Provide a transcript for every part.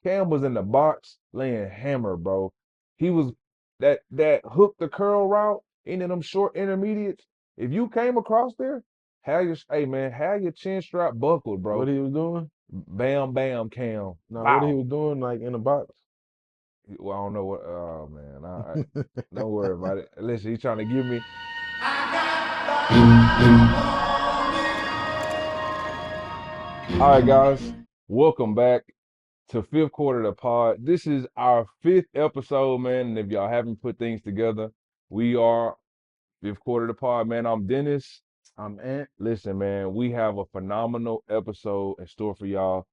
Cam was in the box laying hammer, bro. He was that hook the curl route into them short intermediates. If you came across there, have your chin strap buckled, What bro. he was doing? Bam, bam, Cam. No, what he Bow. was doing like in the box. Well, I don't know what. Oh man, don't worry about it. Listen, he's trying to give me. All right, guys, welcome back to fifth quarter of the pod. This is our fifth episode, man. And if y'all haven't put things together, we are fifth quarter of the pod, man. I'm Dennis. I'm Ant. Listen, man, we have a phenomenal episode in store for y'all.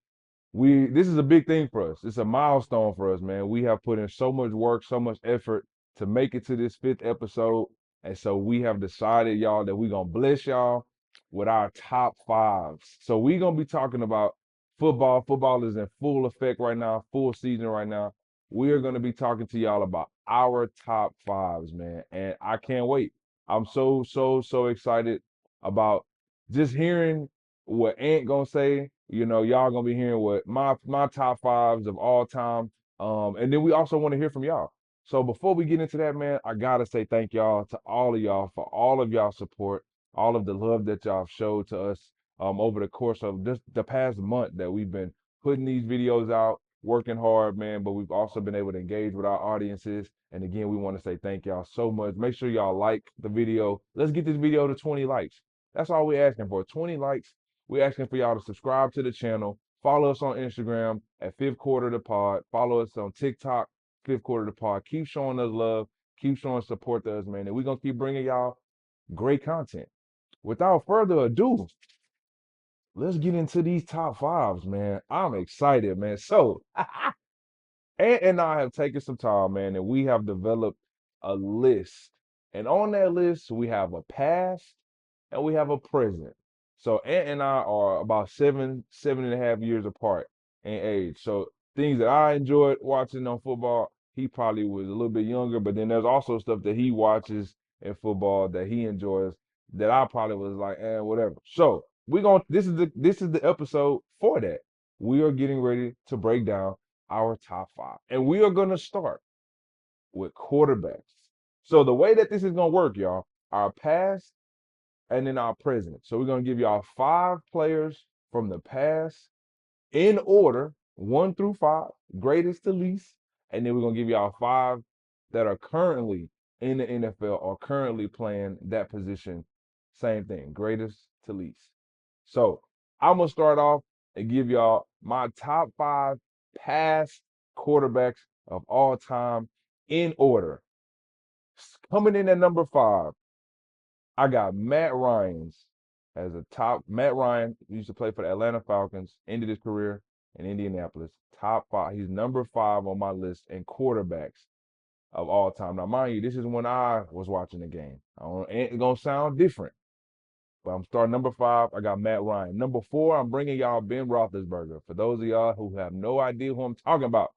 This is a big thing for us. It's a milestone for us, man. We have put in so much work, so much effort to make it to this fifth episode. And so we have decided, y'all, that we're gonna bless y'all with our top fives. So we're gonna be talking about football. Football is in full effect right now, full season right now. We are gonna be talking to y'all about our top fives, man. And I can't wait. I'm so excited about just hearing what Ant gonna say. You know, y'all gonna be hearing what my top fives of all time. And then we also want to hear from y'all. So before we get into that, man, I gotta say thank y'all to all of y'all for all of y'all support, all of the love that y'all have showed to us over the course of just the past month that we've been putting these videos out, working hard, man. But we've also been able to engage with our audiences. And again, we want to say thank y'all so much. Make sure y'all like the video. Let's get this video to 20 likes. That's all we're asking for. 20 likes. We're asking for y'all to subscribe to the channel. Follow us on Instagram at Fifth Quarter the Pod. Follow us on TikTok, Fifth Quarter the Pod. Keep showing us love. Keep showing support to us, man. And we're going to keep bringing y'all great content. Without further ado, let's get into these top fives, man. I'm excited, man. So, Ant and I have taken some time, man, and we have developed a list. And on that list, we have a past and we have a present. So Ant and I are about 7.5 years apart in age. So things that I enjoyed watching on football, he probably was a little bit younger, but then there's also stuff that he watches in football that he enjoys that I probably was like, whatever. So we're going this is the episode for that. We are getting ready to break down our top five. And we are gonna start with quarterbacks. So the way that this is gonna work, y'all, our past and then our present. So we're gonna give y'all five players from the past in order, one through five, greatest to least, and then we're gonna give y'all five that are currently in the NFL or currently playing that position. Same thing, greatest to least. So I'm gonna start off and give y'all my top five past quarterbacks of all time in order. Coming in at number five, I got Matt Ryan's as a top. Matt Ryan used to play for the Atlanta Falcons, ended his career in Indianapolis. Top five. He's number five on my list in quarterbacks of all time. Now, mind you, this is when I was watching the game. It's gonna sound different, but I'm starting number five. I got Matt Ryan. Number four, I'm bringing y'all Ben Roethlisberger. For those of y'all who have no idea who I'm talking about,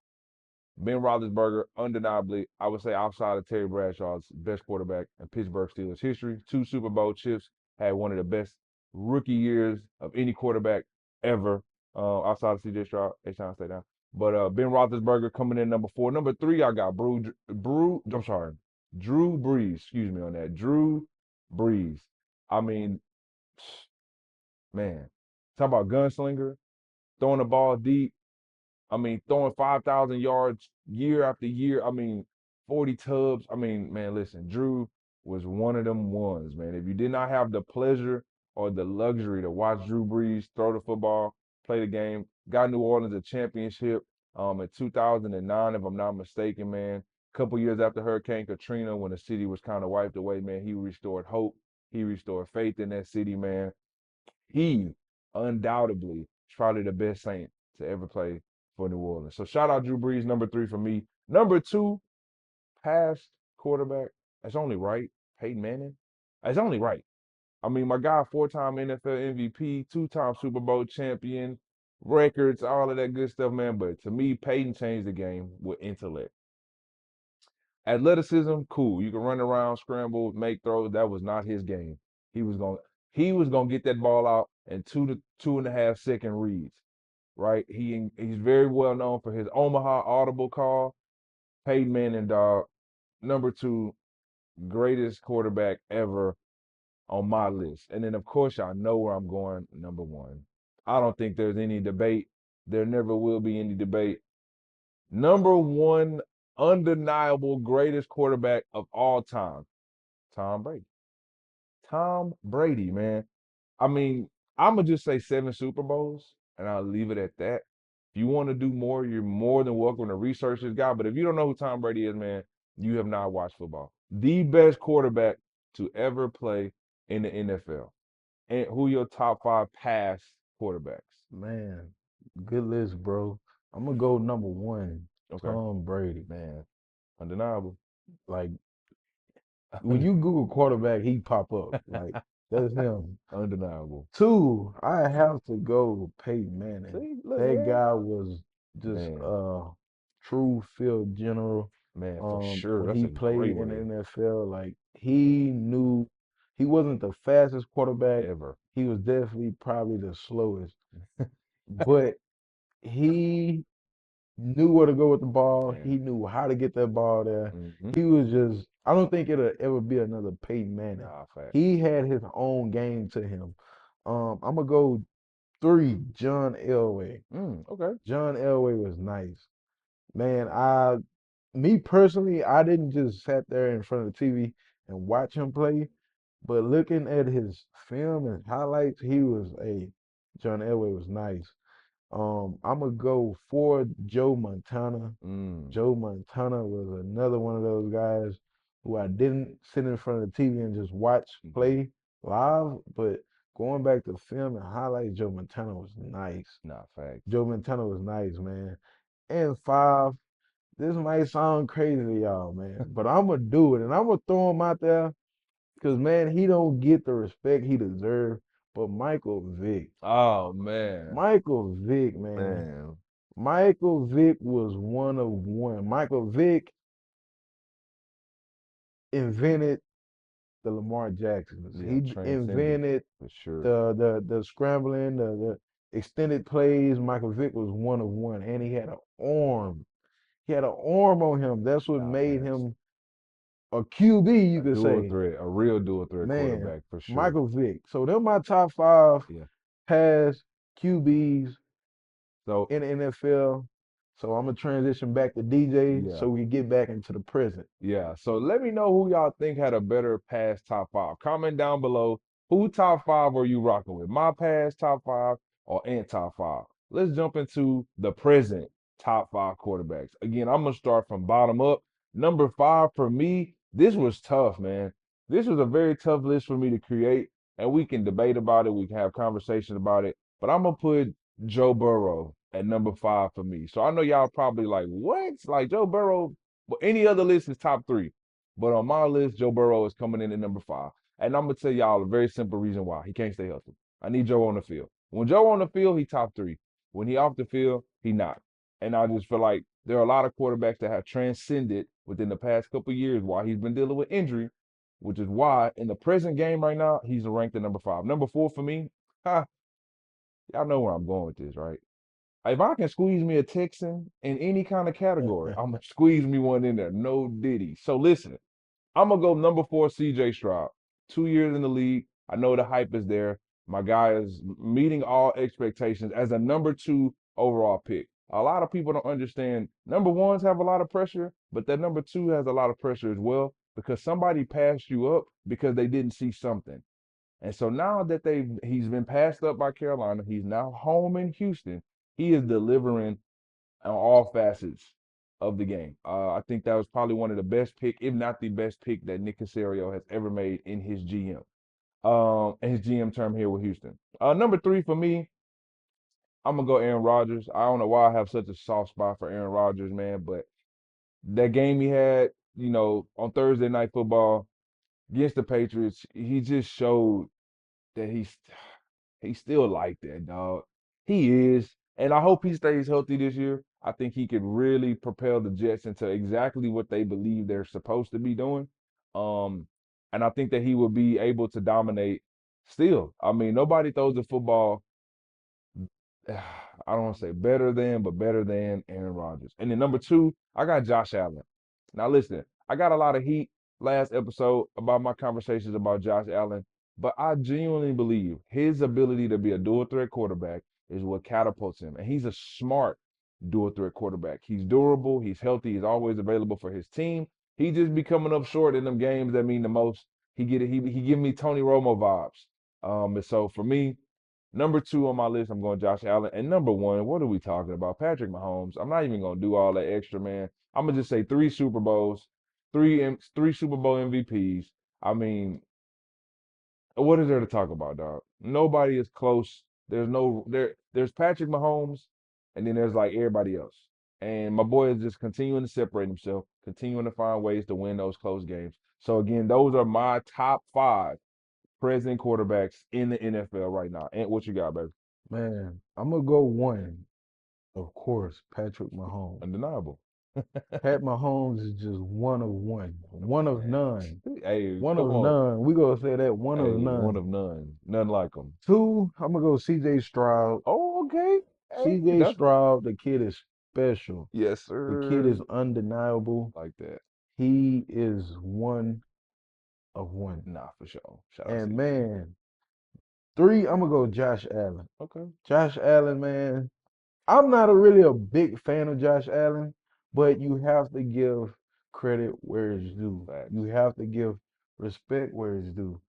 Ben Roethlisberger, undeniably, I would say outside of Terry Bradshaw's best quarterback in Pittsburgh Steelers history. 2 Super Bowl chips, had one of the best rookie years of any quarterback ever, outside of C.J. Stroud. They trying to stay down. But Ben Roethlisberger coming in number four. Number three, I got Drew Brees. Excuse me on that. Drew Brees. I mean, man, talk about gunslinger, throwing the ball deep. I mean, throwing 5,000 yards year after year. I mean, 40 tubs. I mean, man, listen, Drew was one of them ones, man. If you did not have the pleasure or the luxury to watch Drew Brees throw the football, play the game, got New Orleans a championship in 2009, if I'm not mistaken, man. A couple years after Hurricane Katrina, when the city was kind of wiped away, man, he restored hope. He restored faith in that city, man. He undoubtedly is probably the best Saint to ever play for New Orleans. So shout out Drew Brees, number three for me. Number two, past quarterback. That's only right. Peyton Manning. That's only right. I mean, my guy, four-time NFL MVP, two-time Super Bowl champion, records, all of that good stuff, man. But to me, Peyton changed the game with intellect. Athleticism, cool. You can run around, scramble, make throws. That was not his game. He was gonna get that ball out in 2 to 2.5 second reads. right? He's very well known for his Omaha audible call. Peyton Manning, dog. Number two, greatest quarterback ever on my list. And then, of course, y'all know where I'm going. Number one. I don't think there's any debate. There never will be any debate. Number one, undeniable greatest quarterback of all time, Tom Brady. Tom Brady, man. I mean, I'm gonna just say 7 Super Bowls, and I'll leave it at that. If you want to do more, you're more than welcome to research this guy. But if you don't know who Tom Brady is, man, you have not watched football. The best quarterback to ever play in the NFL. And who your top five past quarterbacks? Man, good list, bro. I'm gonna go number one, Okay, Tom Brady. man, undeniable. Like when you Google quarterback, he pop up. Like that's him. Undeniable. Two, I have to go Peyton Manning. See, look, That man, guy was just man, a true field general. man, for sure. When That's he a great played in the way NFL, like he knew he wasn't the fastest quarterback. ever, He was definitely probably the slowest, but he knew where to go with the ball. man. He knew how to get that ball there. Hmm. He was just, I don't think it'll ever be another Peyton Manning. Nah, fact. He had his own game to him. I'm gonna go three, John Elway. Okay. John Elway was nice. Man, me personally, I didn't just sat there in front of the TV and watch him play, but looking at his film and highlights, John Elway was nice. I'm gonna go for Joe Montana. Mm, Joe Montana was another one of those guys who I didn't sit in front of the TV and just watch hmm. play live, but going back to film and highlights, Joe Montana was nice. Nah, facts. Joe Montana was nice, man. And five, this might sound crazy to y'all, man, but I'm gonna do it, and I'm gonna throw him out there because man, he don't get the respect he deserves. But Michael Vick, Oh man, Michael Vick, man. man. Michael Vick was one of one. Michael Vick invented the Lamar Jacksons. Yeah, He transcended invented for sure. the scrambling, the extended plays. Michael Vick was one of one, and he had an arm. He had an arm on him. That's what Nah, made man. him a QB, you A could dual say. threat, a real dual threat Man, quarterback for sure. Michael Vick. So they're my top five Yeah. pass QBs So in the NFL. So I'm gonna transition back to DJ yeah. so we can get back into the present. Yeah. So let me know who y'all think had a better pass top five. Comment down below who top five are you rocking with? My pass top five or Ant top five? Let's jump into the present top five quarterbacks. Again, I'm gonna start from bottom up. Number five for me, this was tough, man. This was a very tough list for me to create, and we can debate about it. We can have conversation about it. But I'm gonna put Joe Burrow at number five for me. So I know y'all probably like, what? Like Joe Burrow, but any other list is top three. But on my list, Joe Burrow is coming in at number five. And I'm gonna tell y'all a very simple reason why. He can't stay healthy. I need Joe on the field. When Joe on the field, he top three. When he off the field, he not. And I just feel like there are a lot of quarterbacks that have transcended within the past couple of years while he's been dealing with injury, which is why in the present game right now, he's ranked at number five. Number four for me, ha, y'all know where I'm going with this, right? If I can squeeze me a Texan in any kind of category, I'm gonna squeeze me one in there. No Diddy. So listen, I'm gonna go number four, CJ Stroud. 2 years in the league. I know the hype is there. My guy is meeting all expectations as a number two overall pick. A lot of people don't understand number ones have a lot of pressure, but that number two has a lot of pressure as well because somebody passed you up because they didn't see something. And so now that he's been passed up by Carolina, he's now home in Houston. He is delivering on all facets of the game. I think that was probably one of the best pick, if not the best pick that Nick Casario has ever made in his GM. And his GM term here with Houston. Number three for me, I'm gonna go Aaron Rodgers. I don't know why I have such a soft spot for Aaron Rodgers, man, but that game he had, on Thursday night football against the Patriots, he just showed that he's still like that, dog. He is. And I hope he stays healthy this year. I think he could really propel the Jets into exactly what they believe they're supposed to be doing. Um, and I think that he will be able to dominate still. I mean, nobody throws the football I don't want to say better than, but better than Aaron Rodgers. And then number two, I got Josh Allen. Now listen, I got a lot of heat last episode about my conversations about Josh Allen, but I genuinely believe his ability to be a dual threat quarterback is what catapults him. And he's a smart dual threat quarterback. He's durable, he's healthy, he's always available for his team. He just be coming up short in them games that mean the most. He give me Tony Romo vibes. And so for me, number two on my list, I'm going Josh Allen. And number one, what are we talking about? Patrick Mahomes. I'm not even gonna do all that extra, man. I'm gonna just say three Super Bowls, three Super Bowl MVPs. I mean, what is there to talk about, dog? Nobody is close. There's Patrick Mahomes, and then there's like everybody else. And my boy is just continuing to separate himself, continuing to find ways to win those close games. So again, those are my top five present quarterbacks in the NFL right now. And what you got, baby? Man, I'm gonna go one. Of course, Patrick Mahomes. Undeniable. Pat Mahomes is just one of one, one of none, Hey, one come of on. none. We gonna say that one of Hey, one none. of none. None like him. Two, I'm gonna go C.J. Stroud. Oh, okay. Hey, C.J. that's Stroud, the kid is special. yes, The kid sir. is undeniable. Like that. He is one of one. Nah, for sure. Shout out And CJ. man, three, I'm gonna go Josh Allen. Okay. Josh Allen, man. I'm not really a big fan of Josh Allen, but you have to give credit where it's due. You Facts. have to give respect where it's due.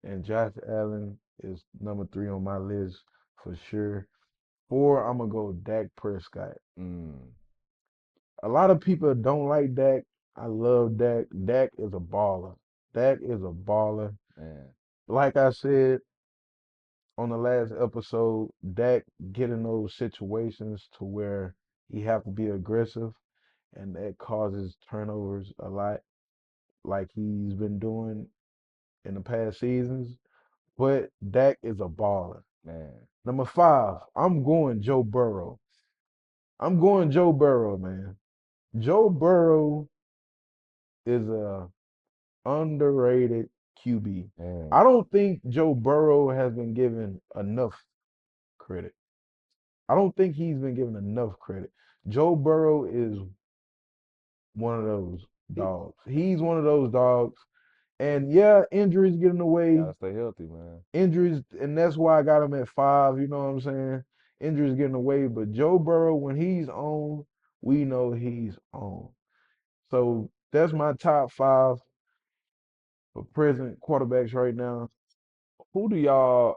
And Josh Allen is number three on my list for sure. Four, I'm gonna go Dak Prescott. Mm, A lot of people don't like Dak. I love Dak. Dak is a baller. Dak is a baller. man. Like I said on the last episode, Dak get in those situations to where he have to be aggressive, and that causes turnovers a lot, like he's been doing in the past seasons. But Dak is a baller. Man. Number five, I'm going Joe Burrow. I'm going Joe Burrow, man. Joe Burrow is a underrated QB. Man. I don't think Joe Burrow has been given enough credit. I don't think he's been given enough credit. Joe Burrow is one of those He dogs. He's one of those dogs. And yeah, injuries get in the way. gotta stay healthy, man. Injuries, and that's why I got him at five. You know what I'm saying? Injuries get in the way. But Joe Burrow, when he's on, we know he's on. So that's my top five for present quarterbacks right now. Who do y'all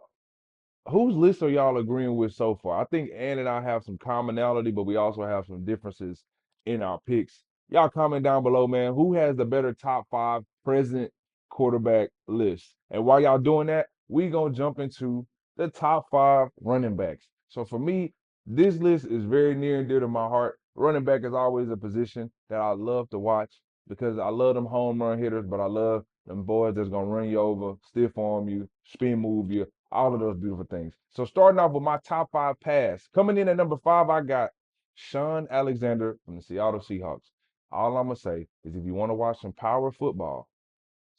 whose list are y'all agreeing with so far? I think Ann and I have some commonality, but we also have some differences in our picks. Y'all comment down below, man. Who has the better top five present quarterback list? And while y'all doing that, we gonna jump into the top five running backs. So for me, this list is very near and dear to my heart. Running back is always a position that I love to watch because I love them home run hitters, but I love them boys that's gonna run you over, stiff arm you, spin move you, all of those beautiful things. So starting off with my top five pass. Coming in at number five, I got Sean Alexander from the Seattle Seahawks. All I'm gonna say is if you want to watch some power football,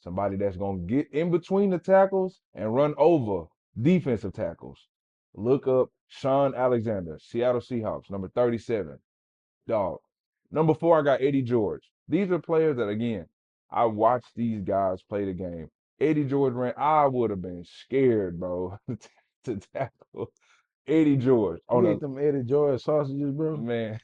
somebody that's gonna get in between the tackles and run over defensive tackles, look up Sean Alexander, Seattle Seahawks, number 37. Dog. Number four, I got Eddie George. These are players that, again, I watched these guys play the game. Eddie George ran, I would have been scared, bro, to tackle Eddie George on You a ate them Eddie George sausages, bro? man.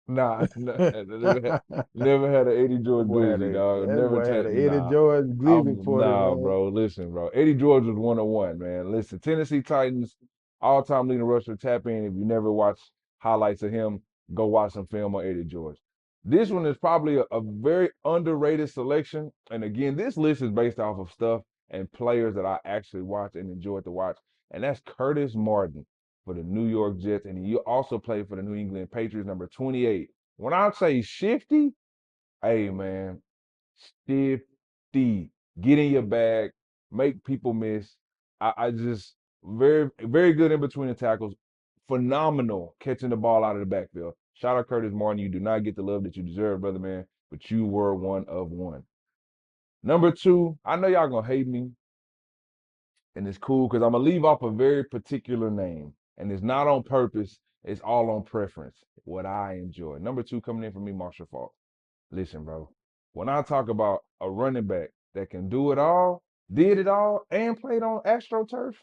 Nah, That never had an Eddie George boy had glizzy, a dog. that Never boy had take an Eddie nah. George glizzy I'm for it, nah, man. bro. Listen, bro. Eddie George was 101, man. Listen, Tennessee Titans, all-time leading rusher. Tap in if you never watched highlights of him. Go watch some film on Eddie George. This one is probably a very underrated selection. And again, this list is based off of stuff and players that I actually watch and enjoyed to watch. And that's Curtis Martin for the New York Jets. And he also played for the New England Patriots, number 28. When I say shifty, hey man, shifty. Get in your bag, make people miss. I just very good in between the tackles. Phenomenal catching the ball out of the backfield. Shout out Curtis Martin. You do not get the love that you deserve, brother man, but you were one of one. Number two, I know y'all gonna hate me, and it's cool because I'm gonna leave off a very particular name. And it's not on purpose, it's all on preference, what I enjoy. Number two coming in for me, Marshall Faulk. Listen, bro, when I talk about a running back that can do it all, did it all, and played on AstroTurf,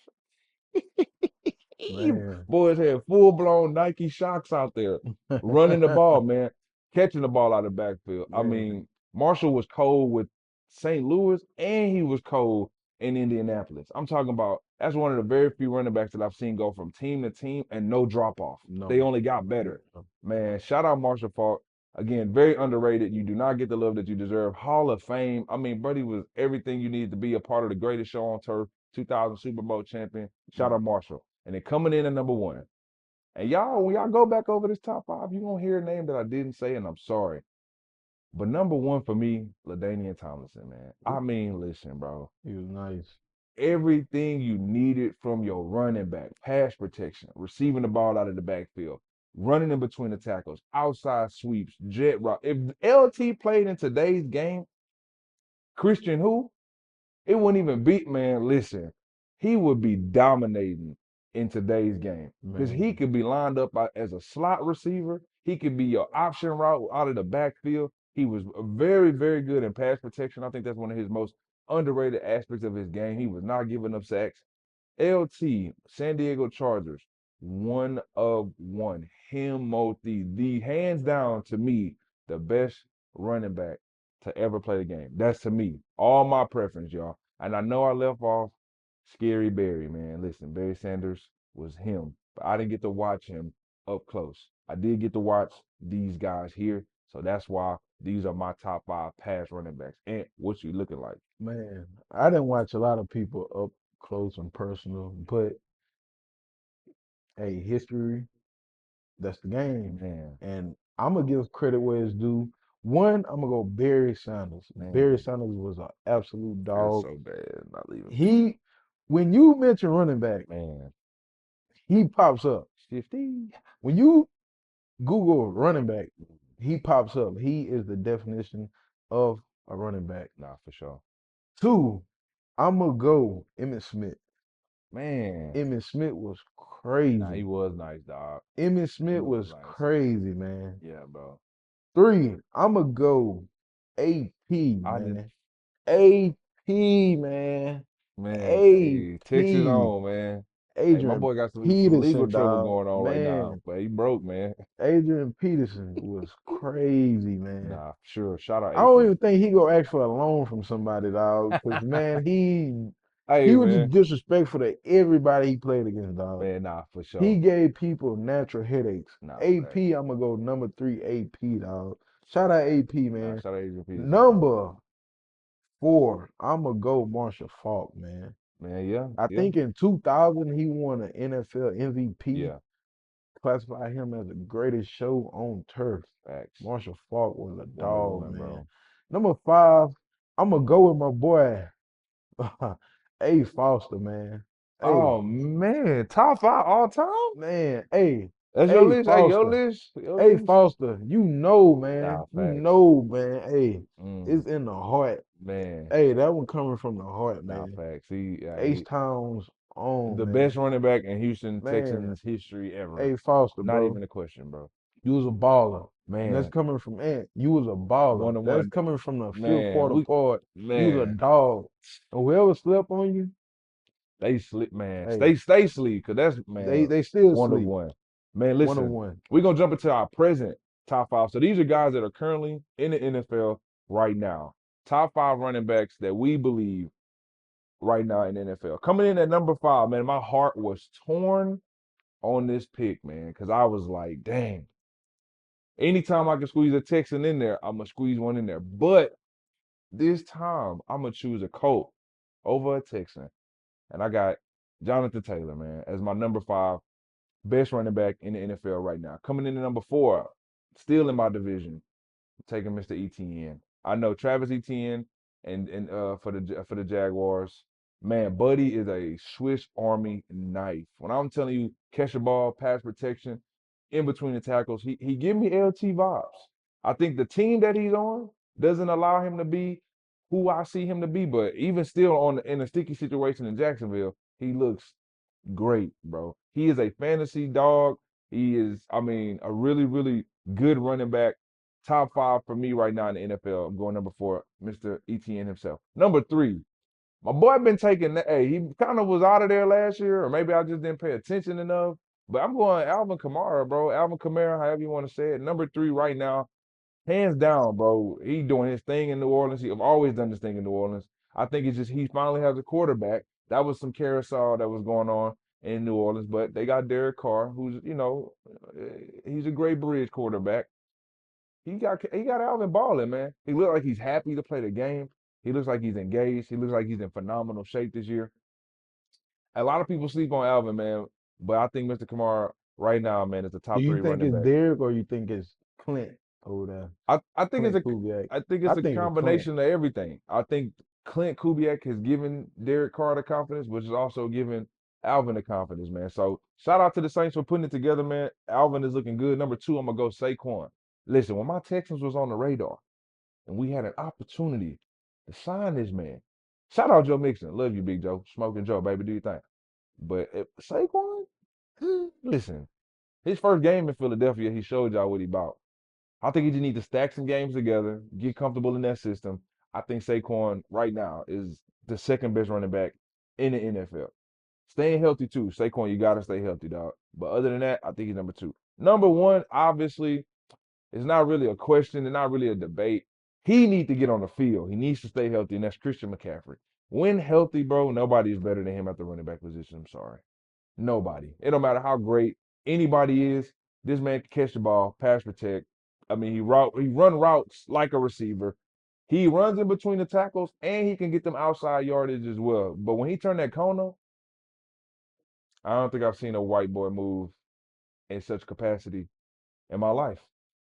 Man, boys had full blown Nike shocks out there running the ball, man, catching the ball out of the backfield. I man, mean, Marshall was cold with St. Louis and he was cold in Indianapolis. I'm talking about that's one of the very few running backs that I've seen go from team to team and no drop off. They no, only got yeah, better. Man, shout out Marshall Faulk. Again, very underrated. You do not get the love that you deserve. Hall of Fame. I mean, Buddy was everything you needed to be a part of the greatest show on turf, 2000 Super Bowl champion. Shout out Marshall. And then coming in at number one. And y'all, when y'all go back over this top five, you're gonna hear a name that I didn't say, and I'm sorry. But number one for me, LaDainian Tomlinson, man. I mean, listen, bro. he was nice. Everything you needed from your running back, pass protection, receiving the ball out of the backfield, running in between the tackles, outside sweeps, jet route. If LT played in today's game, Christian who? It wouldn't even beat, man. Listen, he would be dominating in today's game because he Man, could be lined up as a slot receiver. He could be your option route out of the backfield. He was very, very good in pass protection. I think that's one of his most underrated aspects of his game. He was not giving up sacks. LT, San Diego Chargers, one of one. Him, Moti, the hands down to me, the best running back to ever play the game. That's to me. All my preference, y'all. And I know I left off Scary Barry, man. Listen, Barry Sanders was him, but I didn't get to watch him up close. I did get to watch these guys here, so that's why these are my top five pass running backs. And what you looking like, man, I didn't watch a lot of people up close and personal, but hey, history, that's the game. man, And I'm gonna give credit where it's due. One, I'm gonna go Barry Sanders. Barry man. Sanders was an absolute Feels dog. so bad not leaving people. He, when you mention running back, Man, he pops up. 50. When you Google running back, he pops up. He is the definition of a running back. Nah, for sure. Two, I'm gonna go Emmitt Smith. Man, Emmitt Smith was nah, he crazy. was nice, dog. Emmitt He Smith was was nice. crazy, man. Yeah, bro. Three, I'm gonna go AP, I just, man. AP, man. man, hey, Texas AP. on, man. Hey, my Adrian boy got some legal Peterson, trouble dog. going on right now, Man, but he broke, man. Adrian Peterson was crazy, man. Nah, sure. Shout out I don't AP. even think he go ask for a loan from somebody, dog. Cause man, he Hey, was just man. disrespectful to everybody he played against, dog. Man, nah, for He sure. gave people natural headaches. Nah, AP, facts. I'm gonna go number three, AP, dog. Shout out AP, Nah, man. shout out Adrian Peterson, bro. Number four, I'm gonna go Marshall Faulk, man. Man, yeah, I yeah, think in 2000 he won an NFL MVP. yeah. Classify him as the greatest show on turf. Facts. Marshall Faulk was a One to dog, one, man. bro. Number five, I'm gonna go with my boy, A. Foster, man. Hey, Oh man, top five all time? man, hey, That's your A. list. Hey, your Foster, list. Your A. list. Foster. You know, man. Nah, You facts. know, man. Hey, Mm, it's in the heart. man. Hey, that one coming from the heart, Nah, man. facts. H Town's on, The best man. running back in Houston Man, Texans history ever. A. Foster, Not bro. even a question, bro. You was a baller. And that's Man, coming from Ant. You was a one baller. to That's one. coming from the fifth Man, quarter we part. You was a man, dog. And whoever slept on you, they sleep, man. hey, Stay sleep, cause that's man, they still one to sleep. one. Man, One on listen, one. we're gonna jump into our present top five. So these are guys that are currently in the NFL right now. Top five running backs that we believe right now in the NFL. Coming in at number five, man, my heart was torn on this pick, man, because I was like, dang, anytime I can squeeze a Texan in there, I'm gonna squeeze one in there. But this time, I'm gonna choose a Colt over a Texan, and I got Jonathan Taylor, man, as my number five best running back in the NFL right now. Coming in at number four, still in my division, taking Mr. ETN. I know Travis Etienne and for the Jaguars. Man, Buddy is a Swiss Army knife. When I'm telling you, catch the ball, pass protection, in between the tackles, he give me LT vibes. I think the team that he's on doesn't allow him to be who I see him to be, but even still in a sticky situation in Jacksonville, he looks great, bro. He is a fantasy dog. He is, I mean, a really, really good running back. Top five for me right now in the NFL. I'm going number four, Mr. ETN himself. Number three, my boy been taking that. Hey, he kind of was out of there last year, or maybe I just didn't pay attention enough. But I'm going Alvin Kamara, bro. Alvin Kamara, however you want to say it. Number three right now, hands down, bro. He doing his thing in New Orleans. He have always done this thing in New Orleans. I think it's just he finally has a quarterback. That was some carousel that was going on in New Orleans, but they got Derek Carr, who's he's a great bridge quarterback. He got Alvin balling, man. He looks like he's happy to play the game. He looks like he's engaged. He looks like he's in phenomenal shape this year. A lot of people sleep on Alvin, man, but I think Mr. Kamara right now, man, is the Do top you three think running it's back. Derek or you think it's Clint over there? I think it's Clint a Kubiak. I think I it's a think it's Clint. combination of everything. I think Clint Kubiak has given Derek Carr the confidence, which is also giving Alvin the confidence, man. So shout out to the Saints for putting it together, man. Alvin is looking good. Number two, I'm gonna go Saquon. Listen, when my Texans was on the radar and we had an opportunity to sign this man, shout out Joe Mixon. Love you, Big Joe. Smoking Joe, baby. Do your thing. But Saquon, listen, his first game in Philadelphia, he showed y'all what he about. I think he just needs to stack some games together, get comfortable in that system. I think Saquon right now is the second best running back in the NFL. Staying healthy too. Saquon, you gotta stay healthy, dog. But other than that, I think he's number two. Number one, obviously, it's not really a question, it's not really a debate. He needs to get on the field. He needs to stay healthy, and that's Christian McCaffrey. When healthy, bro, nobody's better than him at the running back position. I'm sorry. Nobody. It don't matter how great anybody is. This man can catch the ball, pass protect. I mean, he run routes like a receiver. He runs in between the tackles and he can get them outside yardage as well. But when he turned that corner, I don't think I've seen a white boy move in such capacity in my life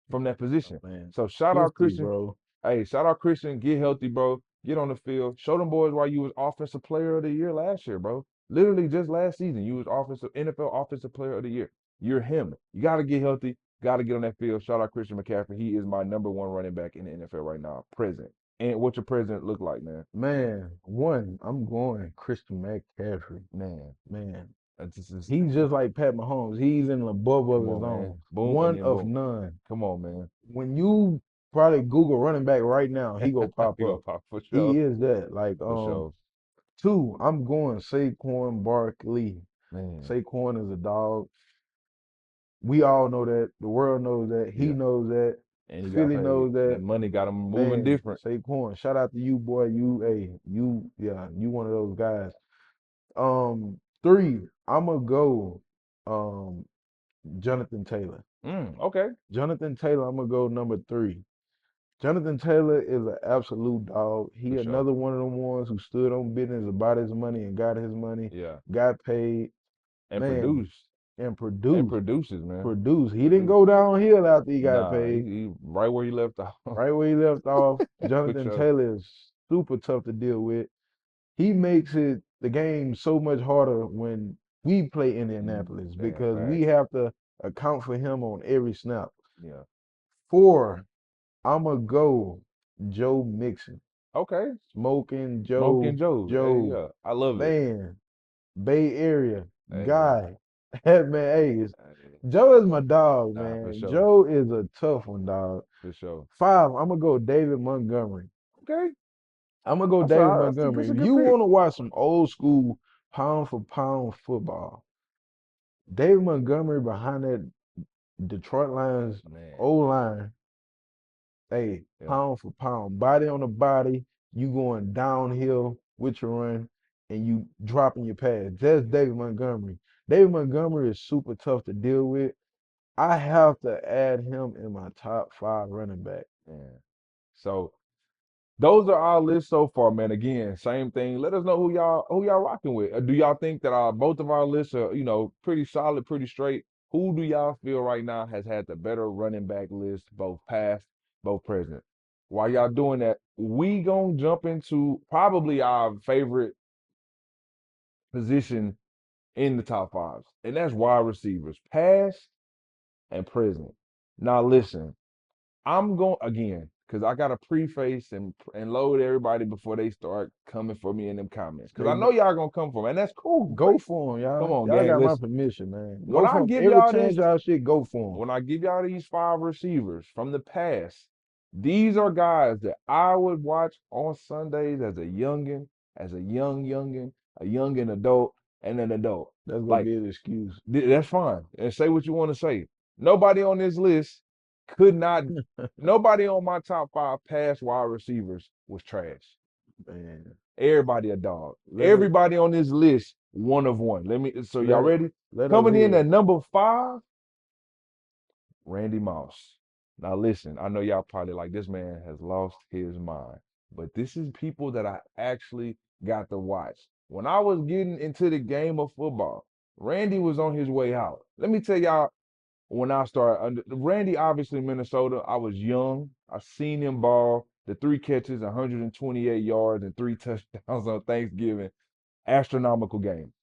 from that Oh, position. man. So shout out History, Christian. bro. Hey, shout out Christian. Get healthy, bro. Get on the field. Show them boys why you was offensive player of the year last year, bro. Literally just last season, you was offensive NFL offensive player of the year. You're him. You got to get healthy. Got to get on that field. Shout out Christian McCaffrey. He is my number one running back in the NFL right now, present. And what your president look like, man? Man, one, I'm going Christian McCaffrey. Man, Man, that's just he's just like Pat Mahomes. He's in the above of come his on, man. own. Boom and One then of boom. none. Come on, man. When you probably Google running back right now, he go pop You gonna up. pop for He sure, is that. Like for sure, two, I'm going Saquon Barkley. man. Saquon is a dog. We all know that. The world knows that. He Yeah. knows that. And he got Philly paid. knows That that. money got him moving Man, different. Saquon, shout out to you, boy. You one of those guys. Three, I'ma go um Jonathan Taylor. Okay, Jonathan Taylor, I'm gonna go number three. Jonathan Taylor is an absolute dog. He for sure. another one of them ones who stood on business about his money and got his money, Yeah, got paid, and man, produce and and produced. produces, man. Produced. He didn't Produce. go downhill after he got Nah, paid. he right where he left off Right where he left off, for Jonathan sure. Taylor is super tough to deal with. He makes it the game so much harder when we play Indianapolis Yeah, because we facts. have to account for him on every snap. Yeah. Four, I'ma go Joe Mixon. Okay. Smoking Smoking Joe, Joe. Hey, Joe, yeah. I love it. man, Bay Area Hey, guy. Man, hey, hey, Joe is my dog, nah, for man. sure. Joe is a tough one, dog. For sure. Five, I'm gonna go David Montgomery. Okay. I'm gonna go David That's Montgomery. a If good you pick. want to watch some old school pound for pound football, David Montgomery behind that Detroit Lions Man. O line, hey, Yeah. pound for pound, body on the body, you going downhill with your run and you dropping your pass. That's David Montgomery. David Montgomery is super tough to deal with. I have to add him in my top five running back. Man. So those are our lists so far, man. Again, same thing. Let us know who y'all rocking with. Do y'all think that both of our lists are, pretty solid, pretty straight? Who do y'all feel right now has had the better running back list, both past, both present? While y'all doing that, we gonna jump into probably our favorite position in the top fives, and that's wide receivers, past and present. Now listen, I'm going again. because I gotta preface and load everybody before they start coming for me in them comments. Because They I know y'all gonna come for me, and that's cool. go Great. for them, Come y'all. on, Y'all gang. got my Listen, permission, man. when Go I for them. give Every y'all chance this, y'all shit, go for when I give y'all these 5 receivers from the past, these are guys that I would watch on Sundays as a youngin, as a youngin, a youngin adult, and an adult. them. That's gonna Like be an excuse. that's fine. And say what you want to say. Nobody on this list could not. Nobody on my top 5 pass wide receivers was trash. Man, Everybody a dog. let us Everybody on this list, one of one. Let me. So y'all let ready? let us Coming in hear at it. number 5, Randy Moss. Now listen, I know y'all probably like this man has lost his mind, but this is people that I actually got to watch. When I was getting into the game of football, Randy was on his way out. Let me tell y'all when I started under Randy, obviously Minnesota, I was young. I seen him ball, the 3 catches, 128 yards, and 3 touchdowns on Thanksgiving. Astronomical game.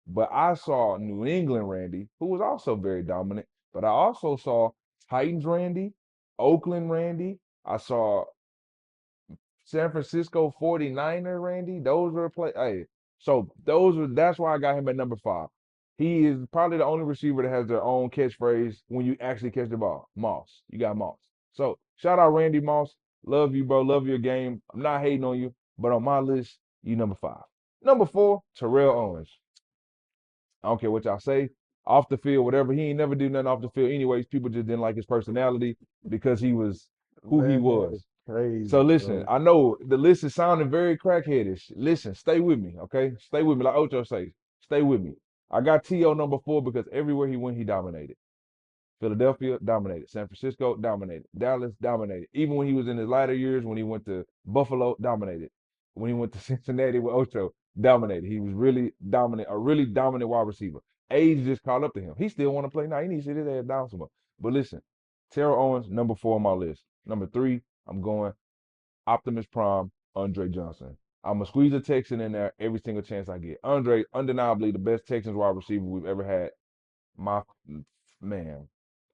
But I saw New England Randy, who was also very dominant. But I also saw Titans Randy, Oakland Randy. I saw San Francisco 49er Randy. Those were play. Hey, so that's why I got him at number 5. He is probably the only receiver that has their own catchphrase when you actually catch the ball. Moss. You got Moss. So shout out Randy Moss. Love you, bro. Love your game. I'm not hating on you, but on my list, you number 5. Number 4, Terrell Owens. I don't care what y'all say. Off the field, whatever. He ain't never do nothing off the field. Anyways, people just didn't like his personality because he was who he Man, that's was. So crazy, listen, bro. I know the list is sounding very crackheadish. Listen, stay with me, okay? Stay with me, like Ocho says. Stay with me. I got T.O. number 4 because everywhere he went, he dominated. Philadelphia dominated. San Francisco dominated. Dallas dominated. Even when he was in his latter years, when he went to Buffalo, dominated. When he went to Cincinnati with Ocho, dominated. He was really dominant, a really dominant wide receiver. Age just caught up to him. He still want to play now. He needs to sit his ass down some more. But listen, Terrell Owens, number 4 on my list. Number 3, I'm going Optimus Prime, Andre Johnson. I'm gonna squeeze a Texan in there every single chance I get. Andre, undeniably the best Texans wide receiver we've ever had. My man,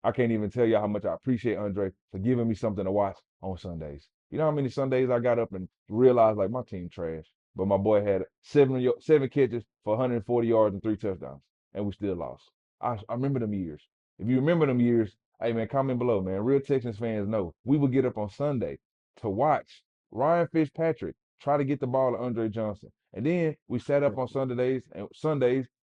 I can't even tell you how much I appreciate Andre for giving me something to watch on Sundays. You know how many Sundays I got up and realized like my team trash, but my boy had 7 catches for 140 yards and 3 touchdowns, and we still lost. I remember them years. If you remember them years, hey man, comment below, man. Real Texans fans know we would get up on Sunday to watch Ryan Fitzpatrick try to get the ball to Andre Johnson, and then we sat up on Sundays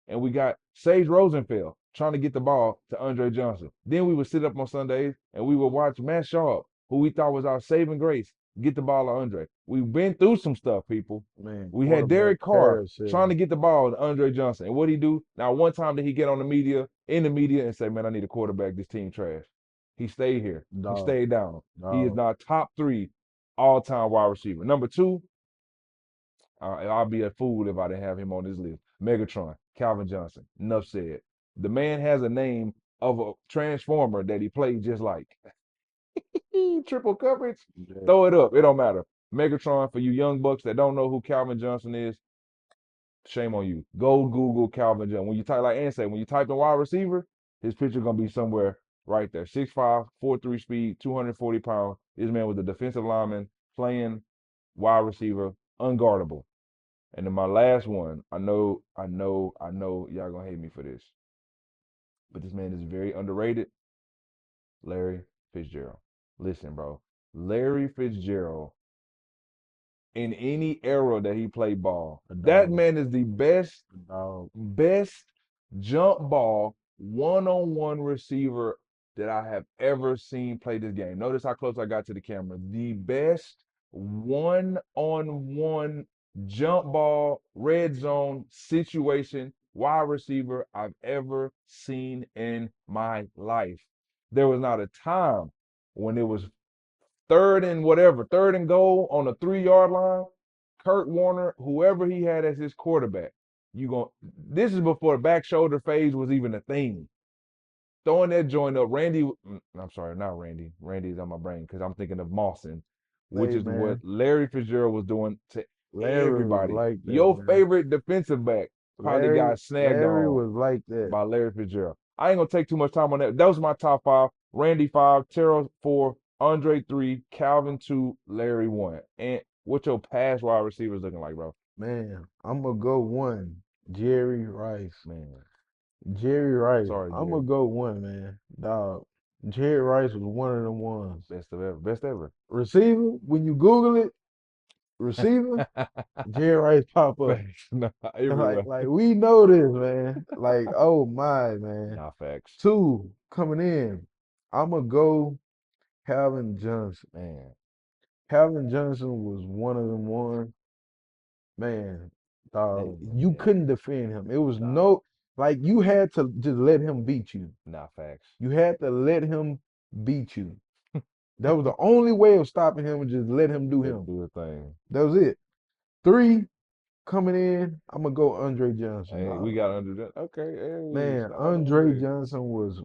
and we got Sage Rosenfeld trying to get the ball to Andre Johnson. Then we would sit up on Sundays and we would watch Matt Sharp, who we thought was our saving grace, get the ball to Andre. We've been through some stuff, people. Man, We had quarterback Derek Carr trying carousel. to get the ball to Andre Johnson. And what he do? Now, one time did he get on in the media, and say, man, I need a quarterback. This team trash. He stayed here. He Dog, stayed down. He is dog. now top 3 all-time wide receiver. Number 2, I'll be a fool if I didn't have him on this list. Megatron, Calvin Johnson. Enough said. The man has a name of a transformer that he played just like. Triple coverage. Yeah. Throw it up. It don't matter. Megatron, for you young bucks that don't know who Calvin Johnson is, shame on you. Go Google Calvin Johnson. When you type, like Ann said, when you type in wide receiver, his picture gonna be somewhere right there. 6'5", 4'3" speed, 240 pounds. This man was a defensive lineman playing wide receiver, unguardable. And then my last one, I know y'all gonna hate me for this, but this man is very underrated. Larry Fitzgerald. Listen, bro. Larry Fitzgerald, in any era that he played ball, A that dog, man is the best, a dog. best jump ball one-on-one receiver that I have ever seen play this game. Notice how close I got to the camera. The best one-on-one jump ball, red zone situation, wide receiver I've ever seen in my life. There was not a time when it was third and goal on the 3 yard line. Kurt Warner, whoever he had as his quarterback, you going this is before the back shoulder phase was even a thing. Throwing that joint up, I'm sorry, not Randy. Randy's on my brain because I'm thinking of Mawson, which Hey is what man, Larry Fitzgerald was doing to Larry was everybody. like that, Your man. favorite defensive back probably Larry, got snagged Larry on was like that. by Larry Fitzgerald. I ain't gonna take too much time on that. That was my top 5. Randy 5, Terrell 4, Andre three, Calvin two, Larry one. And what your pass wide receivers looking like, bro? Man, I'm gonna go one. Jerry Rice. Man, Jerry Rice. sorry, I'm gonna Jerry. go one, man. Dog. Jerry Rice was one of them ones. Best of ever, best ever. Receiver, when you Google it, receiver, Jerry Rice pop up. Facts, nah, Like, everywhere. like we know this, man. Like, oh my, man. Nah, facts, Two coming in. I'm gonna go Calvin Johnson. man. Calvin Johnson was one of them ones. Man, Hey, you man. couldn't defend him. It was Nah, no like you had to just let him beat you. nah, facts. You had to let him beat you. That was the only way of stopping him, was just let him do Let him him. do a thing. That was it. Three coming in, I'm gonna go Andre Johnson, Hey, we dog. got under that. Okay, hey, Man, shout out Andre Andre. Johnson was,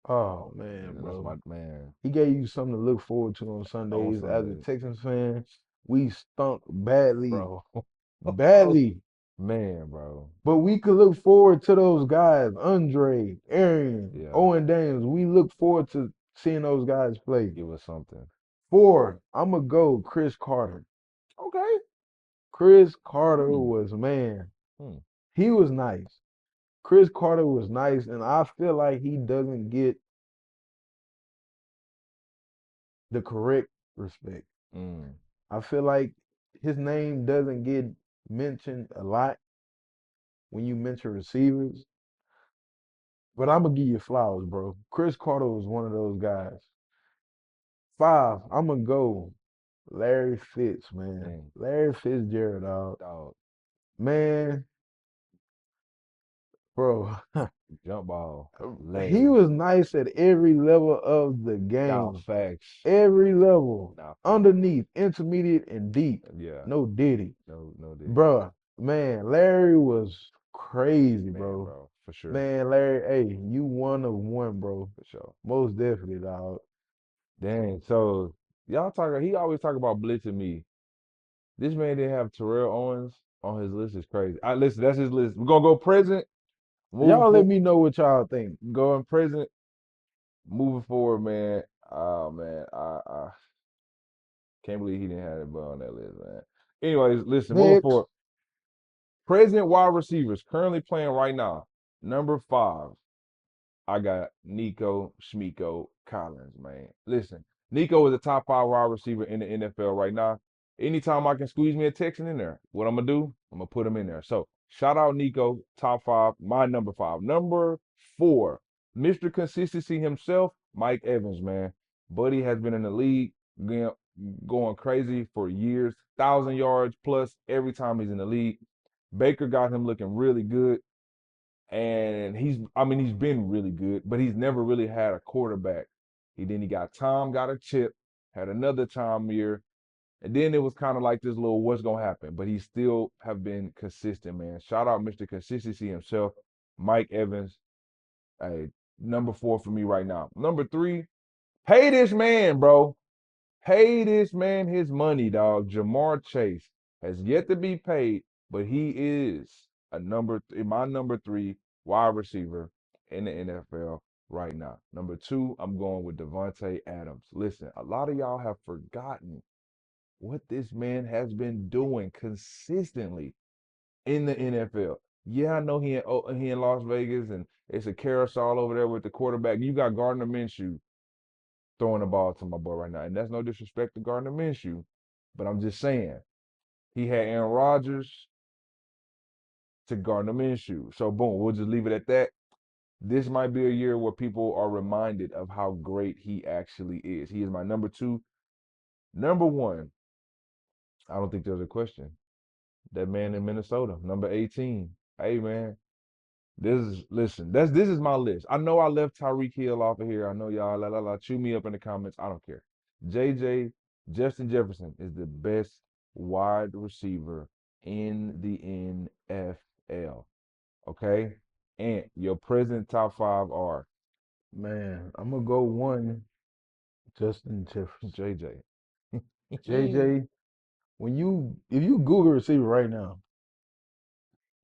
oh man, And that's bro. my man He gave you something to look forward to on on Sundays. As a Sunday, Texans fan, we stunk badly, bro. badly. Man, bro. But we could look forward to those guys, Andre, Arian, Yeah, Owen Daniels. We look forward to seeing those guys play. it was something. Four, I'm gonna go Chris Carter. Okay. Chris Carter Hmm. was, man, Hmm. he was nice. Chris Carter was nice, and I feel like he doesn't get the correct respect. Mm. I feel like his name doesn't get mentioned a lot when you mention receivers. But I'm gonna give you flowers, bro. Chris Carter was one of those guys. Five, I'm gonna go Larry Fitz, man. Man, Larry Fitzgerald, dog. dog. Man, bro, Jump ball. he Larry. was nice at every level of the Nah, game. facts. Every level. Nah, facts. Underneath, intermediate, and deep. Yeah. No Diddy. No, no diddy. Bruh, man, Larry was crazy, Man, bro. bro. For sure. Man, Larry, hey, you one of one, bro. For sure. Most definitely, dog. Dang. So y'all talk he always talk about blitzing me. This man didn't have Terrell Owens on his list is crazy. I listen, that's his list. We're gonna go present, moving Y'all let forward, me know what y'all think. going present, moving forward, man. Oh man, I can't believe he didn't have it on that list, man. Anyways, listen, moving Next, forward. Present wide receivers currently playing right now. Number 5. I got Nico Schmiko Collins, man. Listen, Nico is a top 5 wide receiver in the NFL right now. Anytime I can squeeze me a Texan in there, what I'm gonna do? I'm gonna put him in there. So shout out Nico, top 5, my number 5. Number 4, Mr. Consistency himself, Mike Evans, man. Buddy has been in the league going crazy for years, 1,000 yards plus every time he's in the league. Baker got him looking really good and he's been really good, but he's never really had a quarterback. He got Tom, got a chip, had another Tom year, and then it was kind of like this little what's gonna happen, but he still have been consistent, man. Shout out Mr. Consistency himself, Mike Evans. Hey, number 4 for me right now. Number 3, pay this man, bro. Pay this man his money, dog. Jamar Chase has yet to be paid, but he is my number 3 wide receiver in the NFL right now. Number 2, I'm going with Devontae Adams. Listen, a lot of y'all have forgotten what this man has been doing consistently in the NFL. Yeah, I know he in Las Vegas and it's a carousel over there with the quarterback. You got Gardner Minshew throwing the ball to my boy right now. And that's no disrespect to Gardner Minshew, but I'm just saying he had Aaron Rodgers to Gardner Minshew. So boom, we'll just leave it at that. This might be a year where people are reminded of how great he actually is. He is my number 2. Number 1, I don't think there's a question. That man in Minnesota, number 18. Hey man, this is my list. I know I left Tyreek Hill off of here. I know y'all chew me up in the comments. I don't care. JJ Justin Jefferson is the best wide receiver in the NFL. Okay? And your present top 5 are man, I'm gonna go one, Justin Jefferson. JJ. JJ, if you Google receiver right now,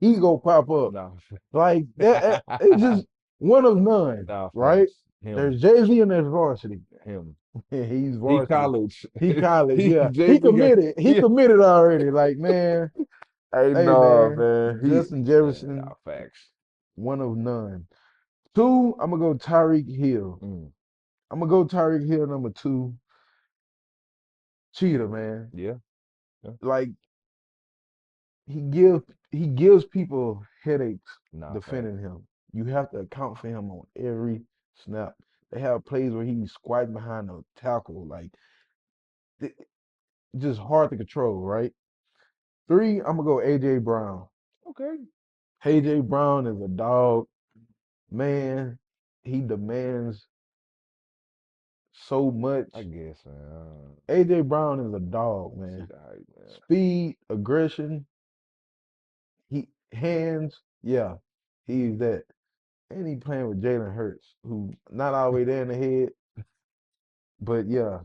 he gonna pop up. No. Like that, it's just one of none, Nah, right? facts. Him. There's Jay-Z and there's varsity. him. He's He varsity. college. He college, He yeah. He JV got committed. He yeah. committed already. Like, man, Hey hey no man, man. He Justin nah, Jefferson, facts. one of none. Two, I'm gonna go Tyreek Hill. Mm, I'm gonna go Tyreek Hill number two. Cheetah, man. yeah, yeah. Like he gives people headaches Nah, defending facts. him. You have to account for him on every snap. They have plays where he's squatting behind a tackle, like th- just hard to control, right? Three, I'm gonna go AJ Brown. Okay. AJ Brown is a dog, man. He demands so I much. guess, man. AJ Brown is a dog, I see man. the hype, man. Speed, aggression, he hands, yeah, he's that. And he playing with Jalen Hurts, who not all the way there in the head, but yeah.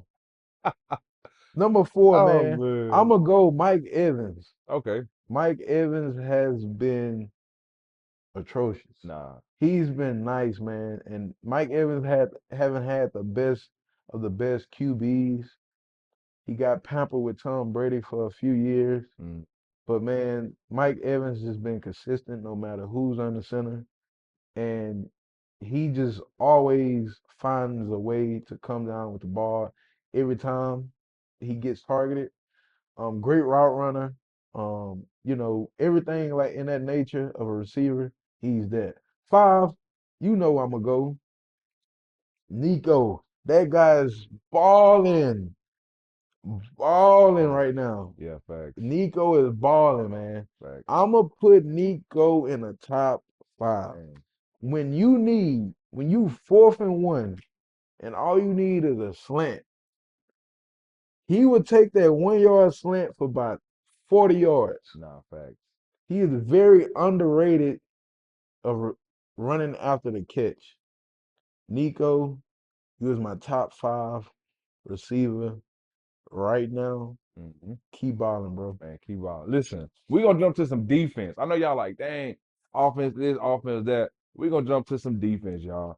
Number four, Oh man, I'm man. gonna go Mike Evans. Okay. Mike Evans has been atrocious. Nah. He's been nice, man, and Mike Evans haven't had the best of the best QBs. He got pampered with Tom Brady for a few years, Mm, but man, Mike Evans has been consistent no matter who's under center, and he just always finds a way to come down with the ball every time he gets targeted. Great route runner. Everything like in that nature of a receiver, he's that. Five, I'm gonna go. Nico. That guy's balling, balling yeah. right now. Yeah, facts. Nico is balling, man. Facts. I'm gonna put Nico in the top five. Man. When you fourth and one, and all you need is a slant, he would take that 1 yard slant for about 40 yards. Nah, facts. He is very underrated of running after the catch. Nico, he was my top five receiver right now. Mm-hmm. Keep balling, bro. Man, keep on. Listen, we're gonna jump to some defense. I know y'all like, dang, offense this, offense that. We're gonna jump to some defense, y'all.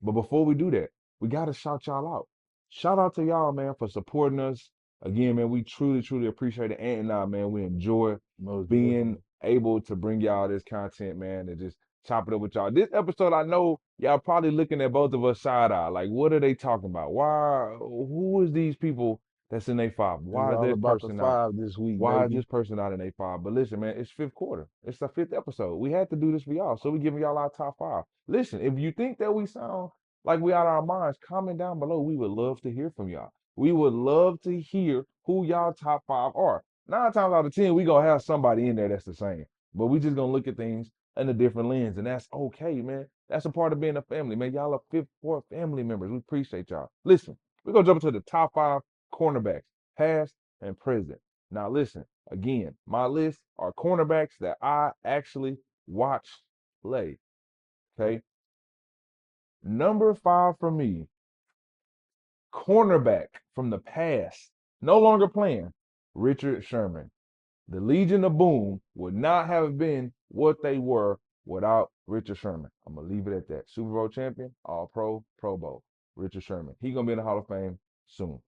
But before we do that, we gotta shout y'all out. Shout out to y'all, man, for supporting us. Again, man, we truly, truly appreciate it. And now, man, we enjoy Most being definitely. able to bring y'all this content, man, and just chop it up with y'all. This episode, I know y'all probably looking at both of us side eye, like, what are they talking about? Why? Who is these people that's in A5? It's Why is all this about the person out? five this week, Why is baby. this person out in A5? But listen, man, it's fifth quarter. It's the fifth episode. We had to do this for y'all. So we giving y'all our top five. Listen, if you think that we sound like we out of our minds, comment down below. We would love to hear from y'all. We would love to hear who y'all top five are. 9 times out of 10, we gonna have somebody in there that's the same. But we just gonna look at things in a different lens. And that's okay, man. That's a part of being a family, man. Y'all are fifth, fourth family members. We appreciate y'all. Listen, we're gonna jump into the top five cornerbacks, past and present. Now, listen, again, my list are cornerbacks that I actually watched play. Okay. Number five for me, cornerback from the past, no longer playing, Richard Sherman. The Legion of Boom would not have been what they were without Richard Sherman. I'm gonna leave it at that. Super Bowl champion, All Pro, Pro Bowl. Richard Sherman. He gonna be in the Hall of Fame soon.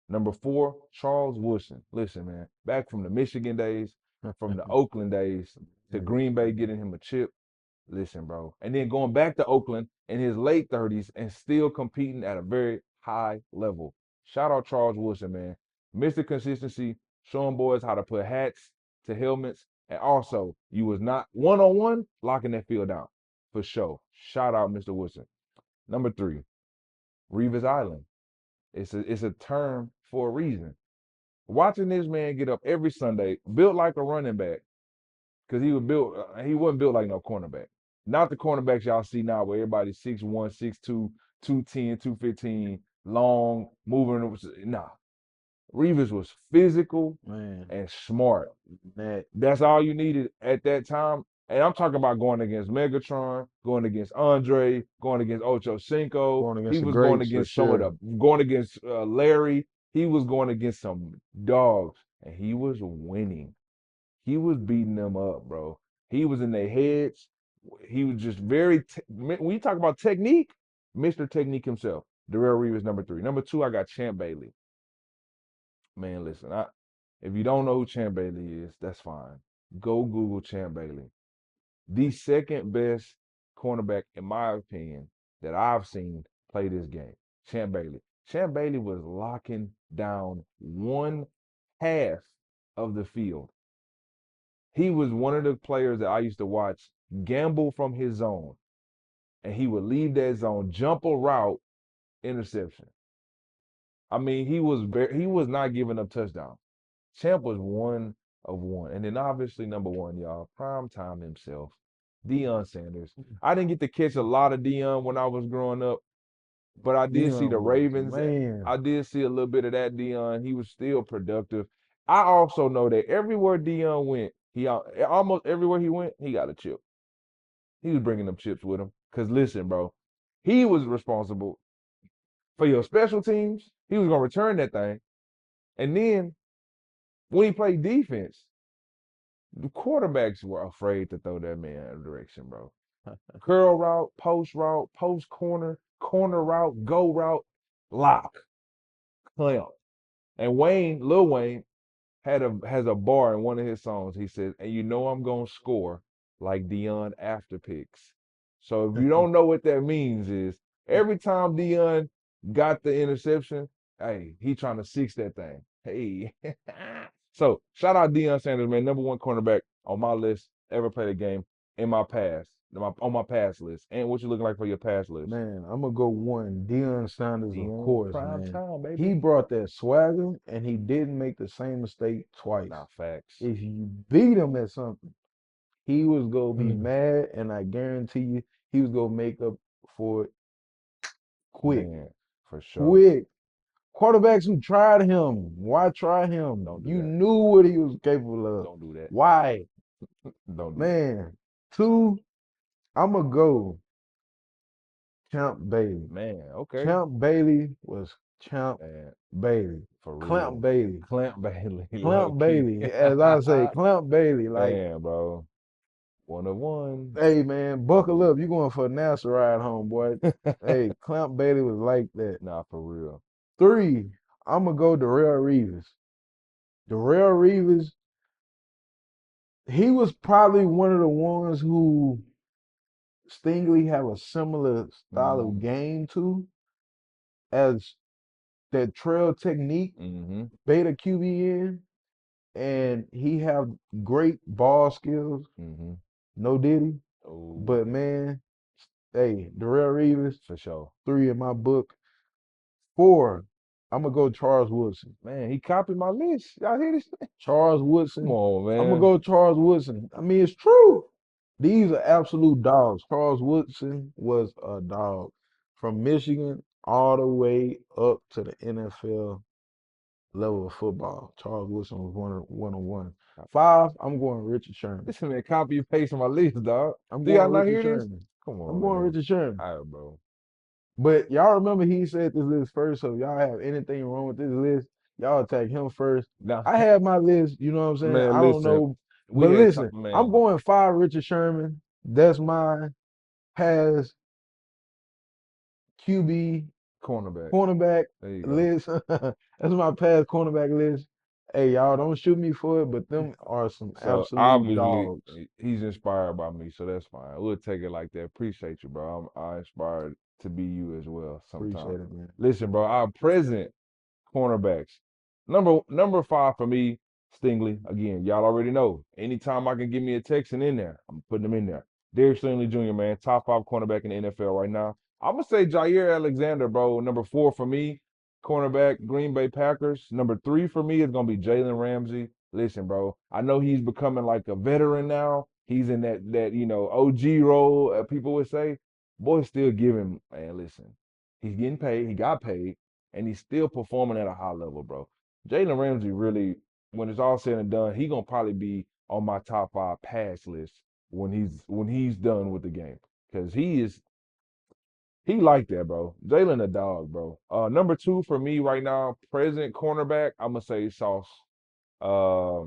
Number four, Charles Woodson. Listen, man, back from the Michigan days, from the Oakland days to Green Bay getting him a chip. Listen, bro. And then going back to Oakland in his late 30s and still competing at a very high level. Shout out Charles Woodson, man. Mr. Consistency, showing boys how to put hats to helmets. And also, you was not one-on-one locking that field down. For sure. Shout out Mr. Woodson. Number three, Revis Island. It's a term for a reason. Watching this man get up every Sunday, built like a running back, because he wasn't built like no cornerback. Not the cornerbacks y'all see now where everybody's 6'1", 6'2", 210, 215, long, moving. Nah. Reeves was physical Man, and smart. that That's all you needed at that time. And I'm talking about going against Megatron, going against Andre, going against Ocho Cinco. going He against the was going greats for against some of sure. the, going against Larry. He was going against some dogs, and he was winning. He was beating them up, bro. He was in their heads. He was just very. When you talk about technique, Mr. Technique himself. Darrell Reeves number 3. Number 2, I got Champ Bailey. Man, listen, if you don't know who Champ Bailey is, that's fine. Go Google Champ Bailey. The second best cornerback, in my opinion, that I've seen play this game. Champ Bailey. Champ Bailey was locking down one half of the field. He was one of the players that I used to watch gamble from his zone, and he would leave that zone, jump a route, interception. I mean, he was not giving up touchdowns. Champ was one of one. And then obviously number one, y'all, prime time himself, Deion Sanders. I didn't get to catch a lot of Deion when I was growing up, but I did see Dion the was Ravens. man. I did see a little bit of that Deion. He was still productive. I also know that everywhere Deion went, almost everywhere he went, he got a chip. He was bringing them chips with him. Cause listen, bro, he was responsible for your special teams. He was gonna return that thing, and then when he played defense, the quarterbacks were afraid to throw that man in a direction, bro. Curl route, post corner, corner route, go route, lock, clamp. And Lil Wayne, has a bar in one of his songs. He says, "And you know I'm gonna score like Dion after picks." So if you don't know what that means, is every time Dion got the interception, hey, he trying to six that thing. Hey, so shout out Deion Sanders, man, number one cornerback on my list ever played a game in my past, on my pass list. And what you looking like for your pass list? Man, I'm gonna go one. Deion Sanders, of Dion course, prime man. time, He baby. brought that swagger, and he didn't make the same mistake twice. Nah, facts. If you beat him at something, he was gonna be Mm, mad, and I guarantee you, he was gonna make up for it quick, man, for sure. quick. Quarterbacks who tried him, why try him? Don't do You that. knew what he was capable of. Don't do that. Why, Don't do that. man? Two, I'm gonna go Champ Bailey. Man, okay. Champ Bailey was Champ Man, Bailey. for Clamp real. Bailey. Clamp Bailey, low Clamp key. Bailey. As I say, Clamp Bailey. Like, Man, bro. One of one. hey man, One of buckle up. You going for a NASA ride home, boy. one. Hey, Clamp Bailey was like that. Nah, for real. Three, I'm gonna go Darrell Reeves. Darrell Reeves, he was probably one of the ones who Stingley have a similar style of Mm-hmm. game to as that trail technique, Mm-hmm. beta QB in, and he have great ball skills. Mm-hmm. No diddy, Oh, but man, hey, Darrell Reeves, for sure. three in my book. Four, I'm gonna go Charles Woodson. Man, he copied my list. Y'all hear this? Charles Come Woodson. on, I'm gonna man. go Charles Woodson. I mean, it's true. These are absolute dogs. Charles Woodson was a dog from Michigan all the way up to the NFL level of football. Charles Woodson was one on one. Five, I'm going Richard Sherman. Listen, man, copy and paste my list, dog. I'm Do going y'all not Richard hear this? Sherman. Come I'm on, going man. Richard Sherman. All right, bro. But y'all remember he said this list first, so if y'all have anything wrong with this list, y'all attack him first. Now, I had my list, you know what I'm saying? man, I don't listen. know. We But had listen, time, I'm man. going five Richard Sherman. That's my pass QB Cornerback. cornerback There you go. list. That's my past cornerback list. Hey, y'all don't shoot me for it, but them are some So absolute obviously dogs. he's inspired by me, so that's fine. We'll take it like that. Appreciate you, bro. I inspired to be you as well sometimes. Appreciate it, man. Listen, bro, our present cornerbacks. Number 5 for me, Stingley. Again, y'all already know. Anytime I can give me a text and in there, I'm putting them in there. Derek Stingley Jr., man, top 5 cornerback in the NFL right now. I'm gonna say Jair Alexander, bro. Number 4 for me, cornerback, Green Bay Packers. Number 3 for me is gonna be Jalen Ramsey. Listen, bro, I know he's becoming like a veteran now. He's in that OG role. People would say, boy, still giving. Man, listen, he's getting paid. He got paid and he's still performing at a high level, bro. Jalen Ramsey really, when it's all said and done, he gonna probably be on my top 5 pass list when he's done with the game. Cause he like that, bro. Jalen a dog, bro. Number 2 for me right now, present cornerback, I'm gonna say Sauce. Uh,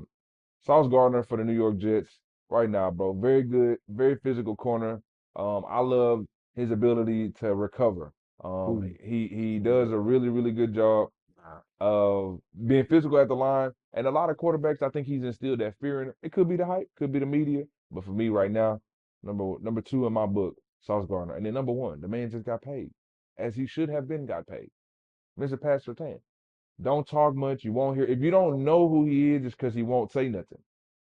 Sauce Gardner for the New York Jets right now, bro. Very good, very physical corner. I love his ability to recover. Who? He Who does a that? really really good job Nah. of being physical at the line. And a lot of quarterbacks, I think he's instilled that fear in it. It could be the hype, could be the media, but for me right now, number two in my book, Sauce Gardner, and then number one, the man just got paid, as he should have been got paid. Mr. Pat Surtain. Don't talk much. You won't hear. If you don't know who he is, it's because he won't say nothing.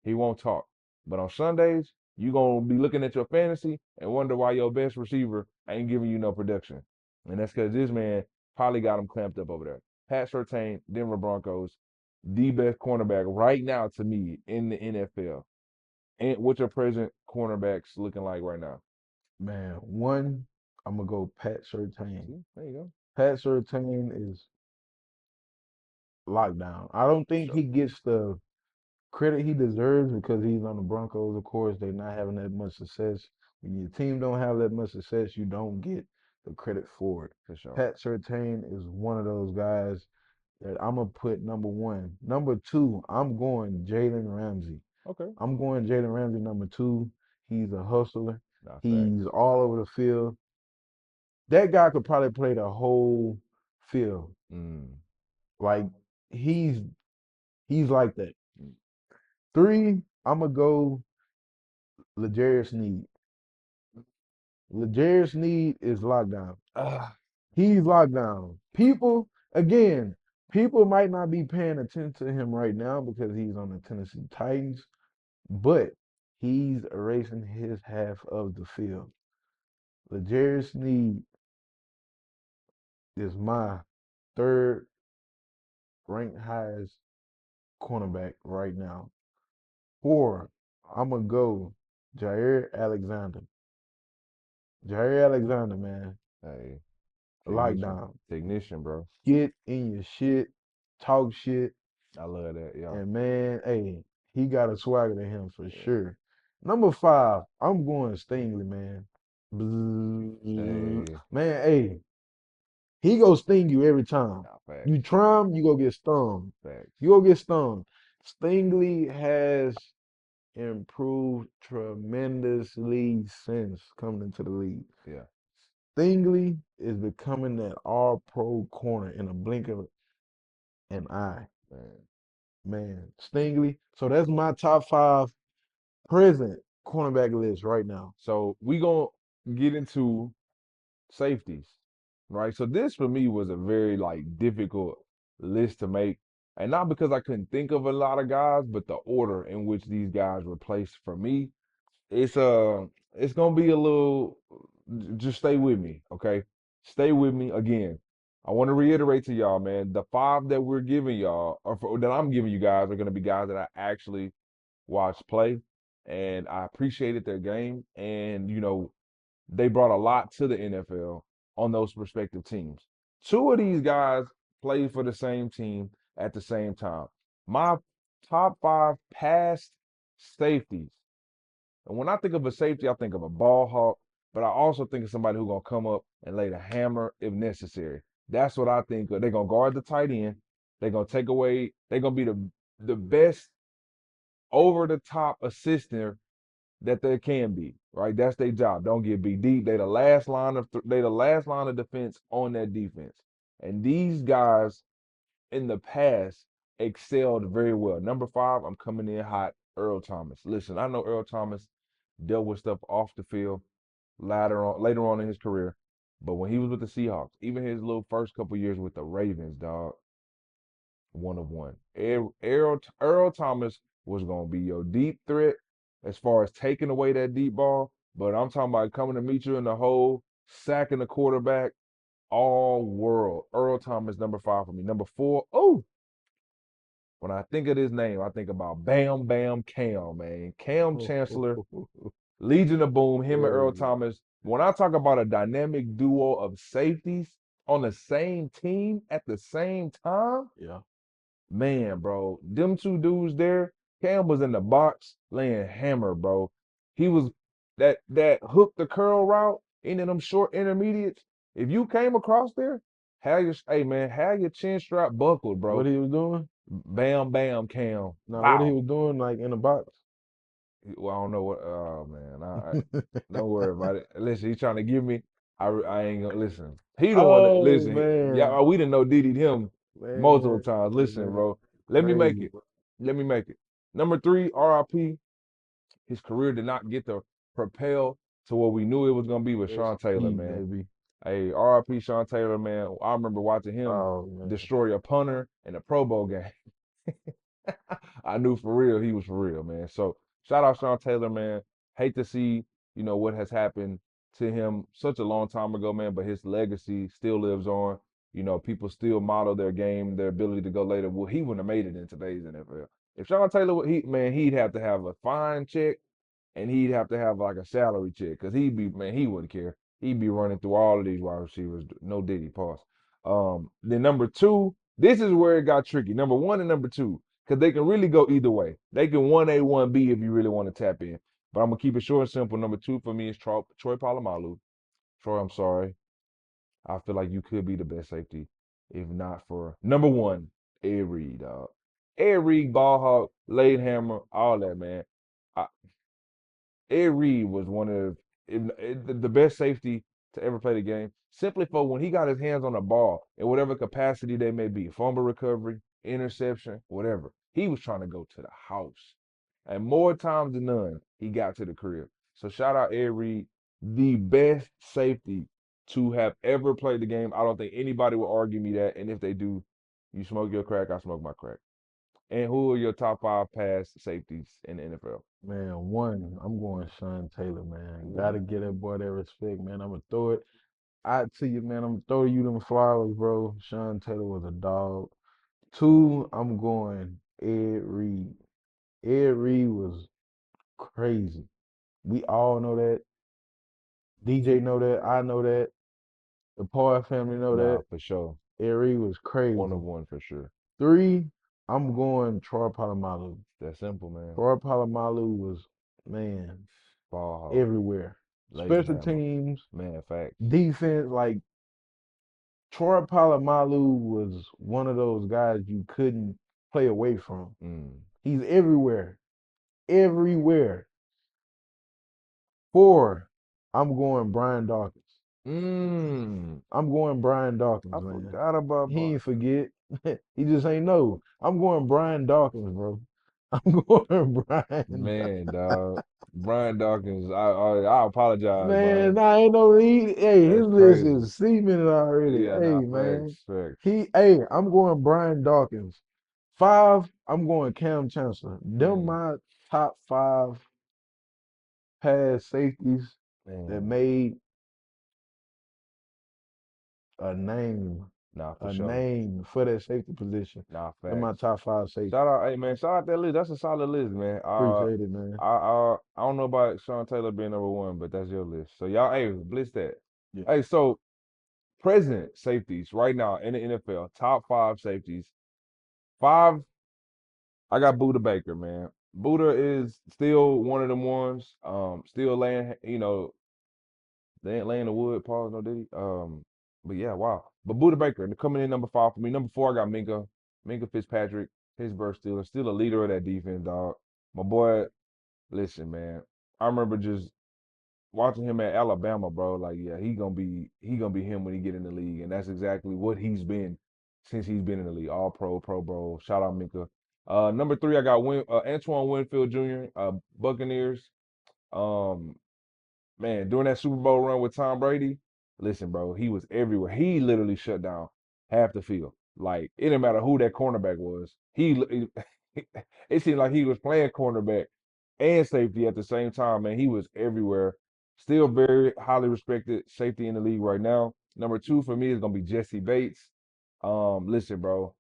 He won't talk. But on Sundays, you're going to be looking at your fantasy and wonder why your best receiver ain't giving you no production. And that's because this man probably got him clamped up over there. Pat Surtain, Denver Broncos, the best cornerback right now to me in the NFL. And what's your present cornerbacks looking like right now? Man, one, I'm gonna go Pat Surtain. See, there you go. Pat Surtain is lockdown. I don't For think sure. he gets the credit he deserves because he's on the Broncos. Of course, they're not having that much success. When your team don't have that much success, you don't get the credit for it. For sure. Pat Surtain is one of those guys that I'm gonna put number one. Number two, I'm going Jalen Ramsey. Okay. I'm going Jalen Ramsey number two. He's a hustler. Nah, facts. He's all over the field. That guy could probably play the whole field. Mm. Like he's he's like that. Mm. Three, I'm gonna go L'Jarius Sneed. L'Jarius Sneed is locked down. Ah, He's locked down. People, again, people might not be paying attention to him right now because he's on the Tennessee Titans, but he's erasing his half of the field. L'Jarius Sneed is my third ranked highest cornerback right now. Four, I'm gonna go Jair Alexander. Jair Alexander, man, hey, technician. lockdown. Technician, bro. Get in your shit, talk shit, I love that. Yeah. and man, hey, he got a swagger to him for Yeah. sure. Number five, I'm going Stingley, man. Hey, Man, hey, he go sting you every time. nah, You facts. try him, you go get stung. Facts. You go get stung. Stingley has improved tremendously since coming into the league. Yeah, Stingley is becoming that all pro corner in a blink of an eye. man. Man, Stingley. So that's my top five present cornerback list right now. So we gonna get into safeties, right? So this for me was a very like difficult list to make, and not because I couldn't think of a lot of guys, but the order in which these guys were placed for me. It's gonna be a little. Just stay with me, okay? Stay with me again. I want to reiterate to y'all, man. The five that we're giving y'all, that I'm giving you guys, are gonna be guys that I actually watched play, and I appreciated their game, and they brought a lot to the NFL on those respective teams. Two of these guys played for the same team at the same time. My top five past safeties. And when I think of a safety, I think of a ball hawk, but I also think of somebody who's gonna come up and lay the hammer if necessary. That's what I think of. They're gonna guard the tight end. They're gonna take away. They're gonna be the best over the top assistant that they can be. Right, that's their job. Don't get beat deep. They the last line of defense on that defense. And these guys in the past excelled very well. Number five, I'm coming in hot. Earl Thomas. Listen, I know Earl Thomas dealt with stuff off the field later on in his career. But when he was with the Seahawks, even his little first couple years with the Ravens, dog, one of one. Earl Thomas was gonna be your deep threat as far as taking away that deep ball. But I'm talking about coming to meet you in the hole, sacking the quarterback, all world. Earl Thomas, number five for me. Number four, oh, when I think of his name, I think about Bam Bam Cam, man. Cam Chancellor, Legion of Boom, him and Earl Crazy. Thomas. When I talk about a dynamic duo of safeties on the same team at the same time, Yeah. man, bro, them two dudes there, Cam was in the box laying hammer, bro. He was that hook the curl route into them short intermediates. If you came across there, hey man, have your chin strap buckled, What bro. he was doing? Bam, bam, Cam. Now, what he Bow. was doing, like in the box? Well, I don't know what. Oh man, don't worry about it. Listen, he's trying to give me. I ain't gonna listen. He the one that Oh listen. man, Yeah, we didn't know Diddy him multiple man, times. Listen, man, bro. Let me make crazy, it. bro. Let me make it. Number three, RIP. His career did not get to propel to what we knew it was gonna be with Rest Sean in Taylor, peace, man. baby. Hey, RIP Sean Taylor, man. I remember watching him Oh man, destroy a punter in a Pro Bowl game. I knew for real he was for real, man. So shout out Sean Taylor, man. Hate to see, what has happened to him such a long time ago, man, but his legacy still lives on. People still model their game, their ability to go later. Well, he wouldn't have made it in today's NFL. If Sean Taylor, he'd have to have a fine check and he'd have to have like a salary check because he wouldn't care. He'd be running through all of these wide receivers. No Diddy, pause. Then number two, this is where it got tricky. Number one and number two, because they can really go either way. They can 1A, 1B if you really want to tap in. But I'm gonna keep it short and simple. Number two for me is Troy Polamalu. Troy, I'm sorry. I feel like you could be the best safety if not for number one, Ed Reed, dog. Ed Reed, ball hawk, laid hammer, all that, man. I, Ed Reed was one of the best safety to ever play the game. Simply for when he got his hands on the ball in whatever capacity they may be, fumble recovery, interception, whatever, he was trying to go to the house. And more times than none, he got to the crib. So shout out Ed Reed, the best safety to have ever played the game. I don't think anybody will argue me that. And if they do, you smoke your crack, I smoke my crack. And who are your top five pass safeties in the NFL? man. One, I'm going Sean Taylor, man. Gotta Ooh, get that boy that respect, man. I'm gonna throw it out to you, man. I'm gonna throw you them flowers, bro. Sean Taylor was a dog. Two, I'm going Ed Reed. Ed Reed was crazy. We all know that. DJ know that. I know that. The Power family know nah, that. for sure. Ed Reed was One of crazy. one for sure. Three, I'm going Troy Polamalu. That's simple, man. Troy Polamalu was, man, Ball hog, everywhere. laid Special hammer, teams, man. Facts. defense, like Troy Polamalu was one of those guys you couldn't play away from. Mm. He's everywhere. Everywhere. Four, I'm going Brian Dawkins. Mm. I'm going Brian I Dawkins, man. forgot about He Brian. ain't forget. He just ain't know. I'm going Brian Dawkins, bro. I'm going Brian. Man, dog. Brian Dawkins. I apologize, Man, bro. nah, ain't no need. Hey, his That's list crazy. is cemented already. Yeah, nah, Hey, man. facts, facts. I'm going Brian Dawkins. Five, I'm going Cam Chancellor. Them Mm. my top five pass safeties that Man, made a name, nah, for a sure. name for that safety position. Nah, Them my facts. top five safeties. Shout out, hey man, shout out that list. That's a solid list, man. Appreciate it, man. I don't know about Sean Taylor being number one, but that's your list. So y'all, hey, blitz that. Yeah. Hey, so present safeties right now in the NFL, top five safeties. Five, I got Buda Baker, man. Buda is still one of them ones. Still laying, they ain't laying the wood. Pause, no diddy. But yeah, wow. But Buda Baker and coming in number five for me. Number four, I got Minka Fitzpatrick. Pittsburgh Steelers, still a leader of that defense, dog. My boy, listen, man. I remember just watching him at Alabama, bro. Like, yeah, he gonna be him when he get in the league, and that's exactly what he's been since he's been in the league. All pro, Pro Bowl. Shout out Minka. Number three, I got Antoine Winfield Jr. Buccaneers. Um, Man, during that Super Bowl run with Tom Brady, listen, bro, he was everywhere. He literally shut down half the field. Like it didn't matter who that cornerback was. It seemed like he was playing cornerback and safety at the same time. Man, he was everywhere. Still very highly respected safety in the league right now. Number two for me is gonna be Jesse Bates. Listen, bro,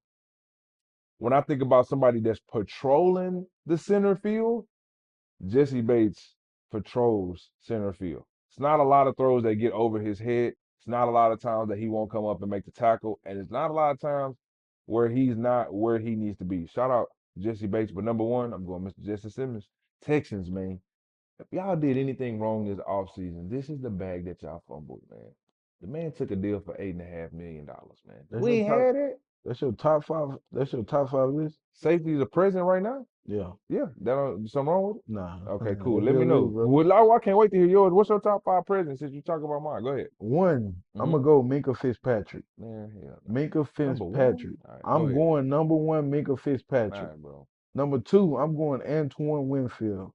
when I think about somebody that's patrolling the center field, Jesse Bates patrols center field. It's not a lot of throws that get over his head. It's not a lot of times that he won't come up and make the tackle. And it's not a lot of times where he's not where he needs to be. Shout out Jesse Bates. But number one, I'm going Mr. Jesse Simmons. Texans, man. If y'all did anything wrong this offseason, this is the bag that y'all fumbled, man. The man took a deal for $8.5 million, man. That's We your ain't top. had it. That's your top five. That's your top five list. Safeties are present right now. Yeah. Yeah, something wrong with it? Nah. Okay, cool. That's Let me your list, know. bro. Well, I can't wait to hear yours. What's your top five presidents since you talk about mine? Go ahead. One, I'm Hmm. gonna go Minka Fitzpatrick. Man, hell no. Minka Number one? Fitzpatrick. All right, go I'm ahead. going number one, Minka All Fitzpatrick. right, bro. Number two, I'm going Antoine Winfield.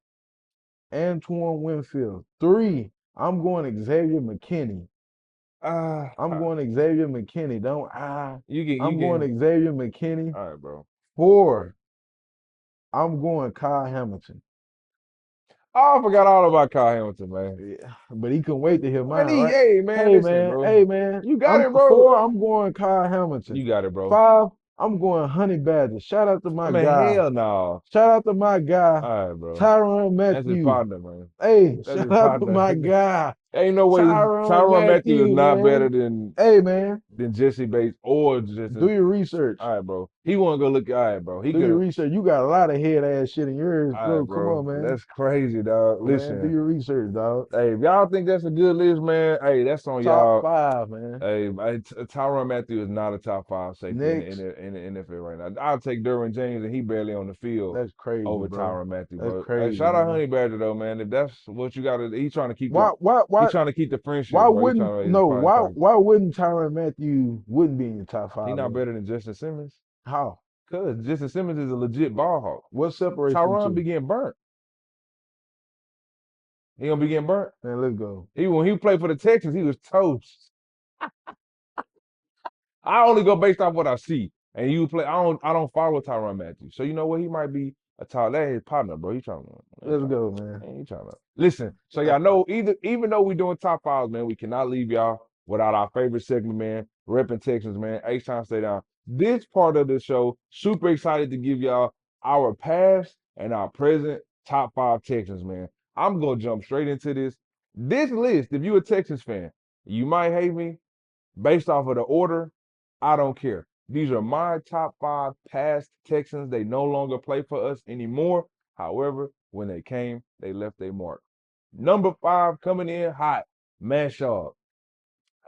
Antoine Winfield. Three, I'm going Xavier McKinney. Ah, I'm going Xavier McKinney. Don't you I'm can. going Xavier McKinney. All right, bro. Four, I'm going Kyle Hamilton. Oh, I forgot all about Kyle Hamilton, man. Yeah, but he couldn't wait to hear Man, mine, right? hey, man, listen, bro. Hey man. You got I'm it, bro. four. I'm going Kyle Hamilton. You got it, bro. Five. I'm going Honey Badger. Shout out to I my mean, guy. hell no. Shout out to my guy, All right, bro. Tyron That's his Matthew. partner, man. Hey, That's shout his out to partner. my guy, Ain't no way Tyron Tyron Matthew is Matthew, not better man. than Hey man, Jesse Bates or do Justin. your research. All right, bro. He want to go look. All right, bro. He Do your could. research. You got a lot of head ass shit in yours, All right, bro. Come bro. on, man. That's crazy, dog. Come on, man. Do Listen, your research, dog. hey, if y'all think that's a good list, man, hey, that's on Top y'all. five, man. Hey, Tyrann Matthew is not a top five safety Next, in the NFL right now. I'll take Derwin James, and he barely on the field that's crazy, over bro. Tyrann Matthew, That's bro. Hey, crazy, shout out man. Honey Badger though, man. If that's what you got to, Why, why, he why, trying to keep the friendship, why bro. He trying wouldn't to raise no? probably talking. Why wouldn't Tyron Matthew wouldn't be in your top He five not though? better than Justin Simmons, How? cause Justin Simmons is a legit ball hawk. What separates them Tyrann be two? getting burnt. He gonna be getting burnt. Man, let's go. He when he played for the Texans, he was toast. I only go based off what I see. And you play. I don't follow Tyrann Matthew. So you know what? He might be a top. That his partner, bro. He trying Let's to. go, man. He trying to listen. So y'all know even though we doing top fives, man, we cannot leave y'all without our favorite segment, man. Repping Texans, man. H-Time Stay Down. This part of the show, super excited to give y'all our past and our present top five Texans, man. I'm gonna jump straight into this. This list, if you a Texans fan, you might hate me based off of the order. I don't care. These are my top five past Texans. They no longer play for us anymore. However, when they came, they left their mark. Number five coming in hot, Matt Schaub.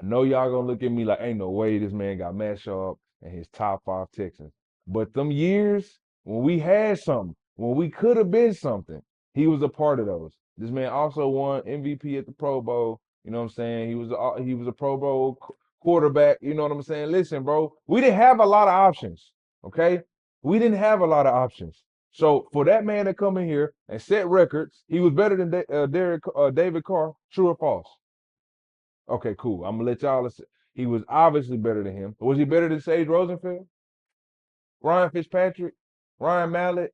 I know y'all gonna look at me like, ain't no way this man got Matt Schaub and his top five Texans. But them years when we had something, when we could have been something, he was a part of those. This man also won MVP at the Pro Bowl. You know what I'm saying? He was a Pro Bowl quarterback. You know what I'm saying? Listen, bro, we didn't have a lot of options. Okay, we didn't have a lot of options. So for that man to come in here and set records, he was better than David Carr. True or false? Okay, cool. I'm gonna let y'all listen. He was obviously better than him. Was he better than Sage Rosenfeld? Ryan Fitzpatrick? Ryan Mallett?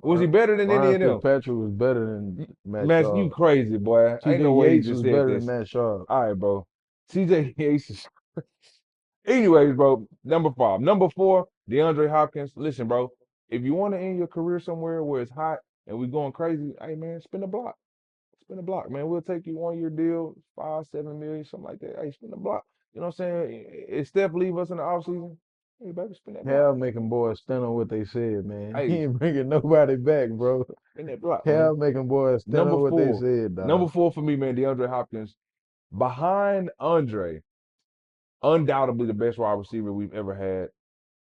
Was he better than any Ryan of them? Fitzpatrick was better than Matt Man, you Schaub. crazy, boy. Ain't T.J. no way he Yates just was said better than this. Matt Schaub. All right, bro. CJ Yates is anyways, bro. Number five. Number four, DeAndre Hopkins. Listen, bro. If you want to end your career somewhere where it's hot and we going crazy, hey man, spin the block. Spin the block, man. We'll take you 1 year deal, 5, 7 million, something like that. Hey, spin the block. You know what I'm saying? If Steph leave us in the offseason, hey, baby, spin that block. Cal making boys stand on what they said, man. He Hey, ain't bringing nobody back, bro. spin that block, man. Cal making boys stand Number on what they four. said, Number dog. four for me, man, DeAndre Hopkins. Behind Andre, undoubtedly the best wide receiver we've ever had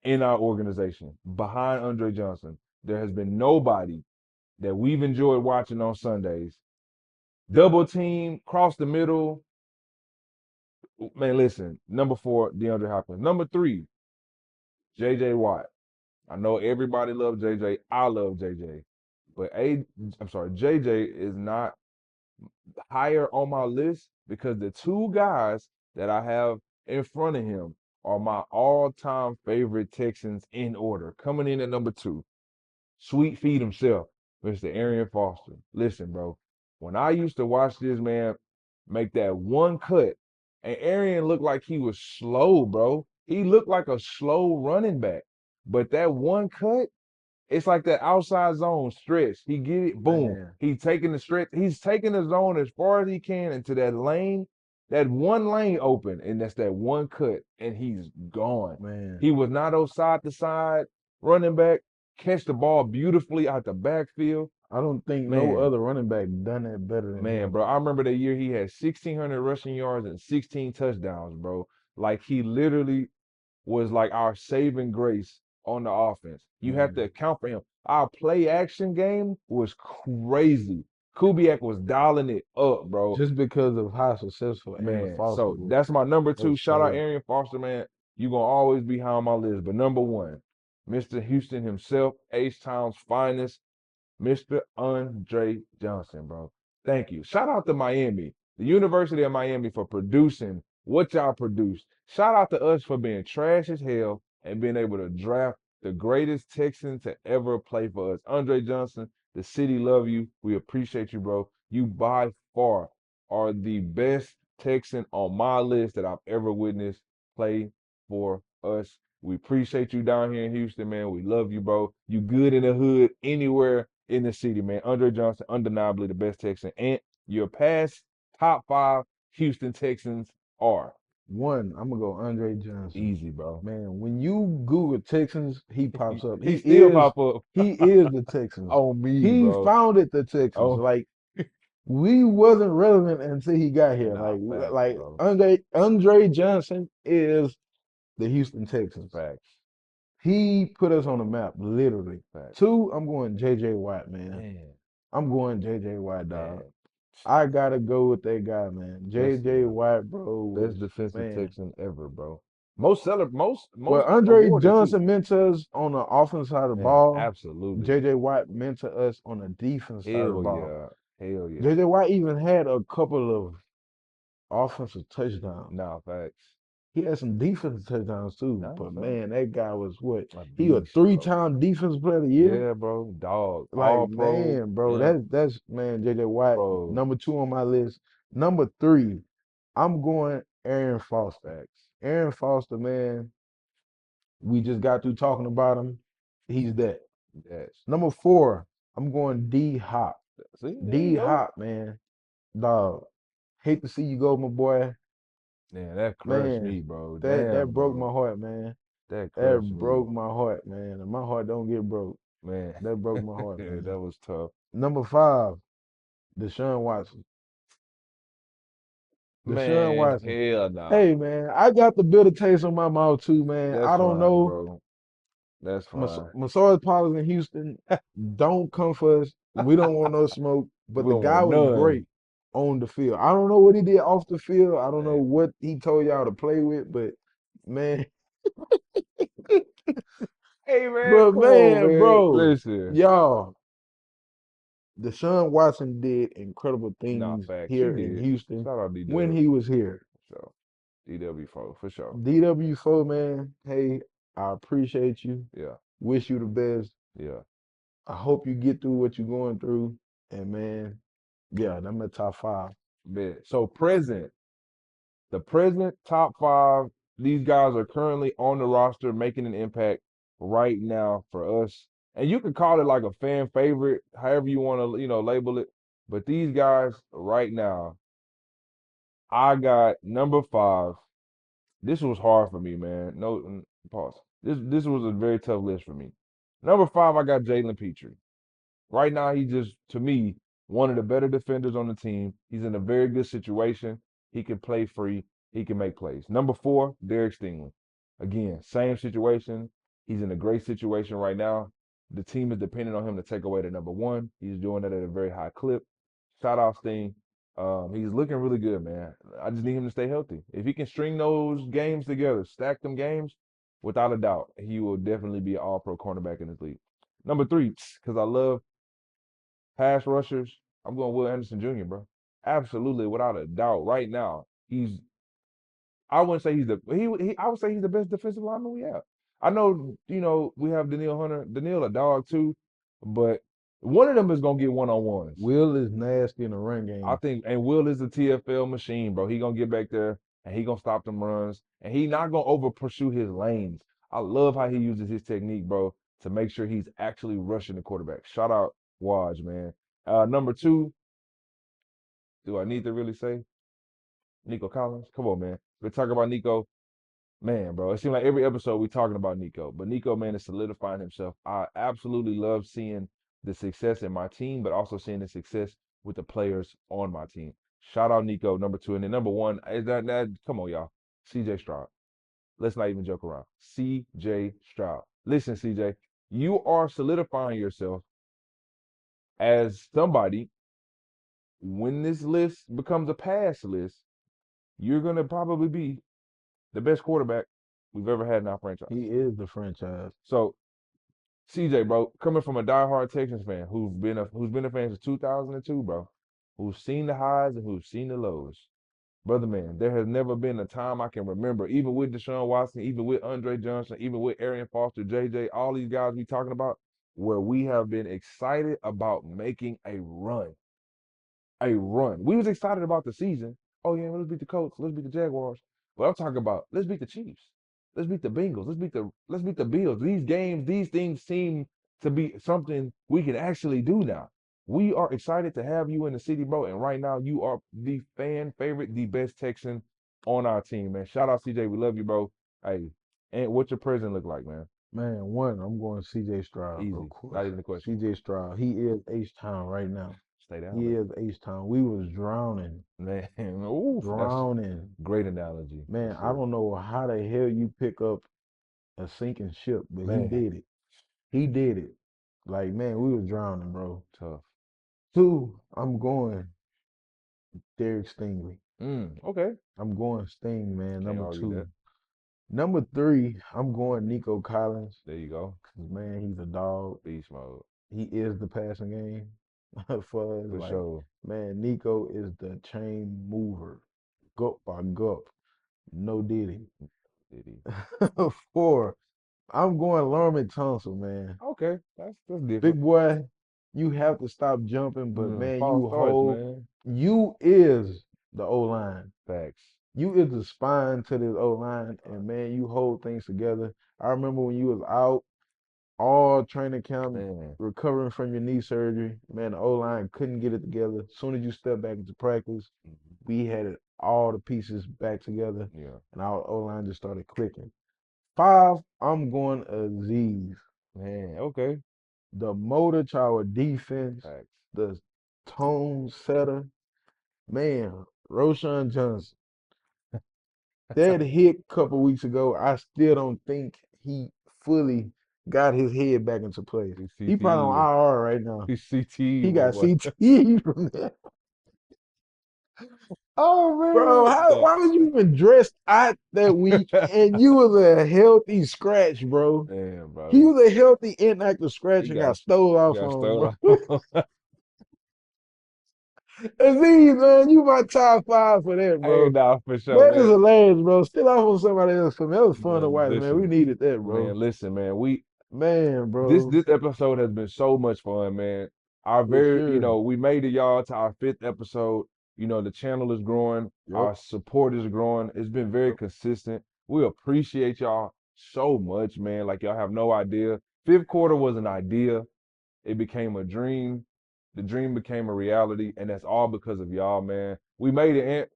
in our organization. Behind Andre Johnson, there has been nobody that we've enjoyed watching on Sundays. Double team, cross the middle. Man, listen. Number four, DeAndre Hopkins. Number three, J.J. Watt. I know everybody loves J.J. I love J.J. But J.J. is not higher on my list because the two guys that I have in front of him are my all-time favorite Texans in order. Coming in at number two, Sweet Feet himself, Mr. Arian Foster. Listen, bro, when I used to watch this man make that one cut, and Arian looked like he was slow, bro. He looked like a slow running back. But that one cut, it's like that outside zone stretch. He get it, boom. Man, He taking the stretch. He's taking the zone as far as he can into that lane, that one lane open, and that's that one cut, and he's gone. man. He was not on side to side running back, catch the ball beautifully out the backfield. I don't think no Man, other running back done that better than man, him. bro. I remember the year he had 1,600 rushing yards and 16 touchdowns, bro. Like he literally was like our saving grace on the offense. You have to Man, account for him. Our play action game was crazy. Kubiak was dialing it up, bro. just because of how successful Aaron Man, Foster so was. that's my number two. Was Shout out crazy. Arian Foster, man. You gonna always be high on my list. But number one, Mr. Houston himself, H-Town's finest, Mr. Andre Johnson, bro. Thank you. Shout out to Miami, the University of Miami for producing what y'all produced. Shout out to us for being trash as hell and being able to draft the greatest Texan to ever play for us. Andre Johnson, the city love you. We appreciate you, bro. You by far are the best Texan on my list that I've ever witnessed play for us. We appreciate you down here in Houston, man. We love you, bro. You good in the hood anywhere in the city, man. Andre Johnson, undeniably the best Texan. And your past top five Houston Texans are One, I'm gonna go Andre Johnson. easy, bro. Man, when you Google Texans, he pops up. He still pop up He is the Texans. on me, He bro. founded the Texans. Oh, Like we wasn't relevant until he got here. nah, facts, Like bro. Andre Johnson is the Houston Texans. Facts, He put us on the map, literally. facts. Two, I'm going JJ Watt, man. Man, I'm going JJ Watt, dog. man. I gotta go with that guy, man. Best, JJ yeah, Watt, bro, best was defensive man. Texan ever, bro. Most Well, Andre awarded too. Johnson meant to us on the offense side of the Man, ball. absolutely. JJ Watt meant to us on the defense side of the Hell ball. yeah. Hell yeah. JJ Watt even had a couple of offensive touchdowns. Nah, facts. He had some defensive touchdowns too. Nah, But facts. man, that guy was what? A He a beast, bro. three-time defensive player of the year. Yeah, bro. Dog. Like, All pro. man, bro, Yeah, that's man, JJ Watt, bro. number two on my list. Number three, I'm going Aaron Foster. Facts. Aaron Foster, man, we just got through talking about him. He's that. Yes. Number four, I'm going D Hop. See, there you D go. Hop, man. Dog. Hate to see you go, my boy. Man, that crushed Man, me, bro. that Damn, broke bro. my heart, man. That That crushed me. broke my heart, man. And my heart don't get broke. Man. That broke my heart, Yeah, man. that was tough. Number five, Deshaun Watson. Deshaun Man, Watson. hell nah. Hey, man, I got the bitter taste in my mouth too, man. That's I don't fine, know. bro. That's fine. Massage parlors in Houston don't come for us. We don't want no smoke. But We the don't guy want was none. great on the field. I don't know what he did off the field. I don't know Man. what he told y'all to play with, but man, Hey, man, but come on, man, man. bro, Listen. y'all, Deshaun Watson did incredible Nah, things facts. He here in did. Houston Shout out when D-Dub. he was here. So, DW4, for sure. DW4, man, hey, I appreciate you. Yeah. Wish you the best. Yeah. I hope you get through what you're going through. And man, yeah, I'm at top five. Bet. So, the present top five, these guys are currently on the roster making an impact right now for us. And you can call it like a fan favorite, however you want to, label it. But these guys right now, I got number five. This was hard for me, man. No, pause. This was a very tough list for me. Number five, I got Jalen Petrie. Right now, he's just, to me, one of the better defenders on the team. He's in a very good situation. He can play free. He can make plays. Number four, Derek Stingley. Again, same situation. He's in a great situation right now. The team is depending on him to take away the number one. He's doing that at a very high clip. Shout out Sting. He's looking really good, man. I just need him to stay healthy. If he can string those games together, stack them games, without a doubt, he will definitely be an all-pro cornerback in this league. Number three, because I love pass rushers, I'm going Will Anderson Jr., bro. Absolutely, without a doubt. Right now, I wouldn't say I would say he's the best defensive lineman we have. I know, we have Daniil Hunter, Daniil a dog too, but one of them is gonna get one-on-ones. Will is nasty in the run I game. think, and Will is a TFL machine, bro. He gonna get back there and he gonna stop them runs, and he not gonna over pursue his lanes. I love how he uses his technique, bro, to make sure he's actually rushing the quarterback. Shout out Waj, man. Number two, do I need to really say Nico Collins? Come on, man. We talk about Nico. Man, bro, it seems like every episode we talking about Nico, but Nico, man, is solidifying himself. I absolutely love seeing the success in my team, but also seeing the success with the players on my team. Shout out Nico, number two, and then number one is that. Come on, y'all, CJ Stroud. Let's not even joke around. CJ Stroud. Listen, CJ, You are solidifying yourself as somebody. When this list becomes a pass list, you're gonna probably be the best quarterback we've ever had in our franchise. He is the franchise. So, CJ, bro, coming from a diehard Texans fan who's been a fan since 2002, bro, who's seen the highs and who's seen the lows. Brother man, there has never been a time I can remember, even with Deshaun Watson, even with Andre Johnson, even with Arian Foster, JJ, all these guys we talking about, where we have been excited about making a run. We was excited about the season. Oh yeah, let's beat the Colts, let's beat the Jaguars. But I'm talking about let's beat the Chiefs, let's beat the Bengals, let's beat the Bills. These games, these things seem to be something we can actually do now. We are excited to have you in the city, bro. And right now, you are the fan favorite, the best Texan on our team, man. Shout out CJ, we love you, bro. Hey, and what's your present look like, man? Man, one, I'm going CJ Stroud, of Easy, course. not even a question. CJ Stroud, he is H-Town right now. Stay down, He baby. is H-Town. We was drowning, Man, ooh, that's drowning. great analogy for Man, I sure. don't know how the hell you pick up a sinking ship, but he Man, did it. He did it. Like, man, we was drowning, bro. tough. Two, I'm going Derek Stingley. Okay. I'm going Sting, man, Can't number argue that. two. Number three, I'm going Nico Collins. There you go. 'Cause, man, he's a dog. Beast mode. He is the passing game for us. For Like, sure. man, Nico is the chain mover. Gup by gup. No diddy. Did he? Four, I'm going Lerman Tunsil, man. Okay. That's different. Big boy, you have to stop jumping, but man, False starts, man. you is the O line. Facts. You is the spine to this O line, and man, you hold things together. I remember when you was out all training camp Man. recovering from your knee surgery. Man, the O line couldn't get it together. As soon as you stepped back into practice, Mhm. we had it, all the pieces back together, Yeah. and our O line just started clicking. Five, I'm going Aziz. Man. Okay. The motor to our defense, Facts. the tone setter. Man, Roshan Johnson. That hit a couple weeks ago, I still don't think he fully got his head back into place. He's He probably on CTE. IR right now. He's CTE, He got boy. CTE from that. Oh Bro, man. No. why was you even dressed out that week and you was a healthy scratch, bro? Man, He bro. was a healthy inactive He scratch and got got stole he off got on, bro. stolen. Aziz, man, you my top five for that, Hey, bro. nah, for sure, That is man. hilarious, bro. Still off on somebody else for me. That was fun to Man, watch, man. We listen. needed that, bro. Man, listen, man. We Man, this bro, this episode has been so much fun, man. Our for very, sure. we made it, y'all, to our fifth episode. The channel is growing, Yep, our support is growing. It's been very yep. consistent. We appreciate y'all so much, man. Like y'all have no idea. Fifth quarter was an idea. It became a dream. The dream became a reality, and that's all because of y'all, man. We made it.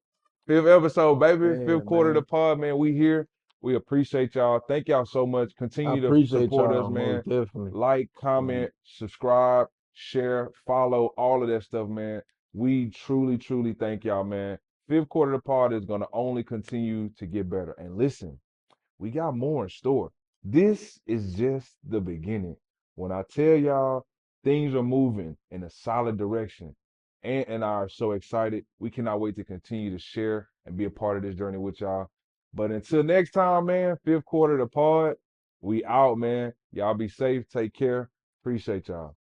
Fifth episode, baby. Fifth Man, quarter of the man. pod, man. We here. We appreciate y'all. Thank y'all so much. I Continue to appreciate support us, y'all man. most definitely. Like, Like, comment, subscribe, share, follow, all of that stuff, man. We truly, truly thank y'all, man. Fifth quarter of the pod is going to only continue to get better. And listen, we got more in store. This is just the beginning. When I tell y'all things are moving in a solid direction, and I are so excited. We cannot wait to continue to share and be a part of this journey with y'all. But until next time, man, fifth quarter of the pod, we out, man. Y'all be safe. Take care. Appreciate y'all.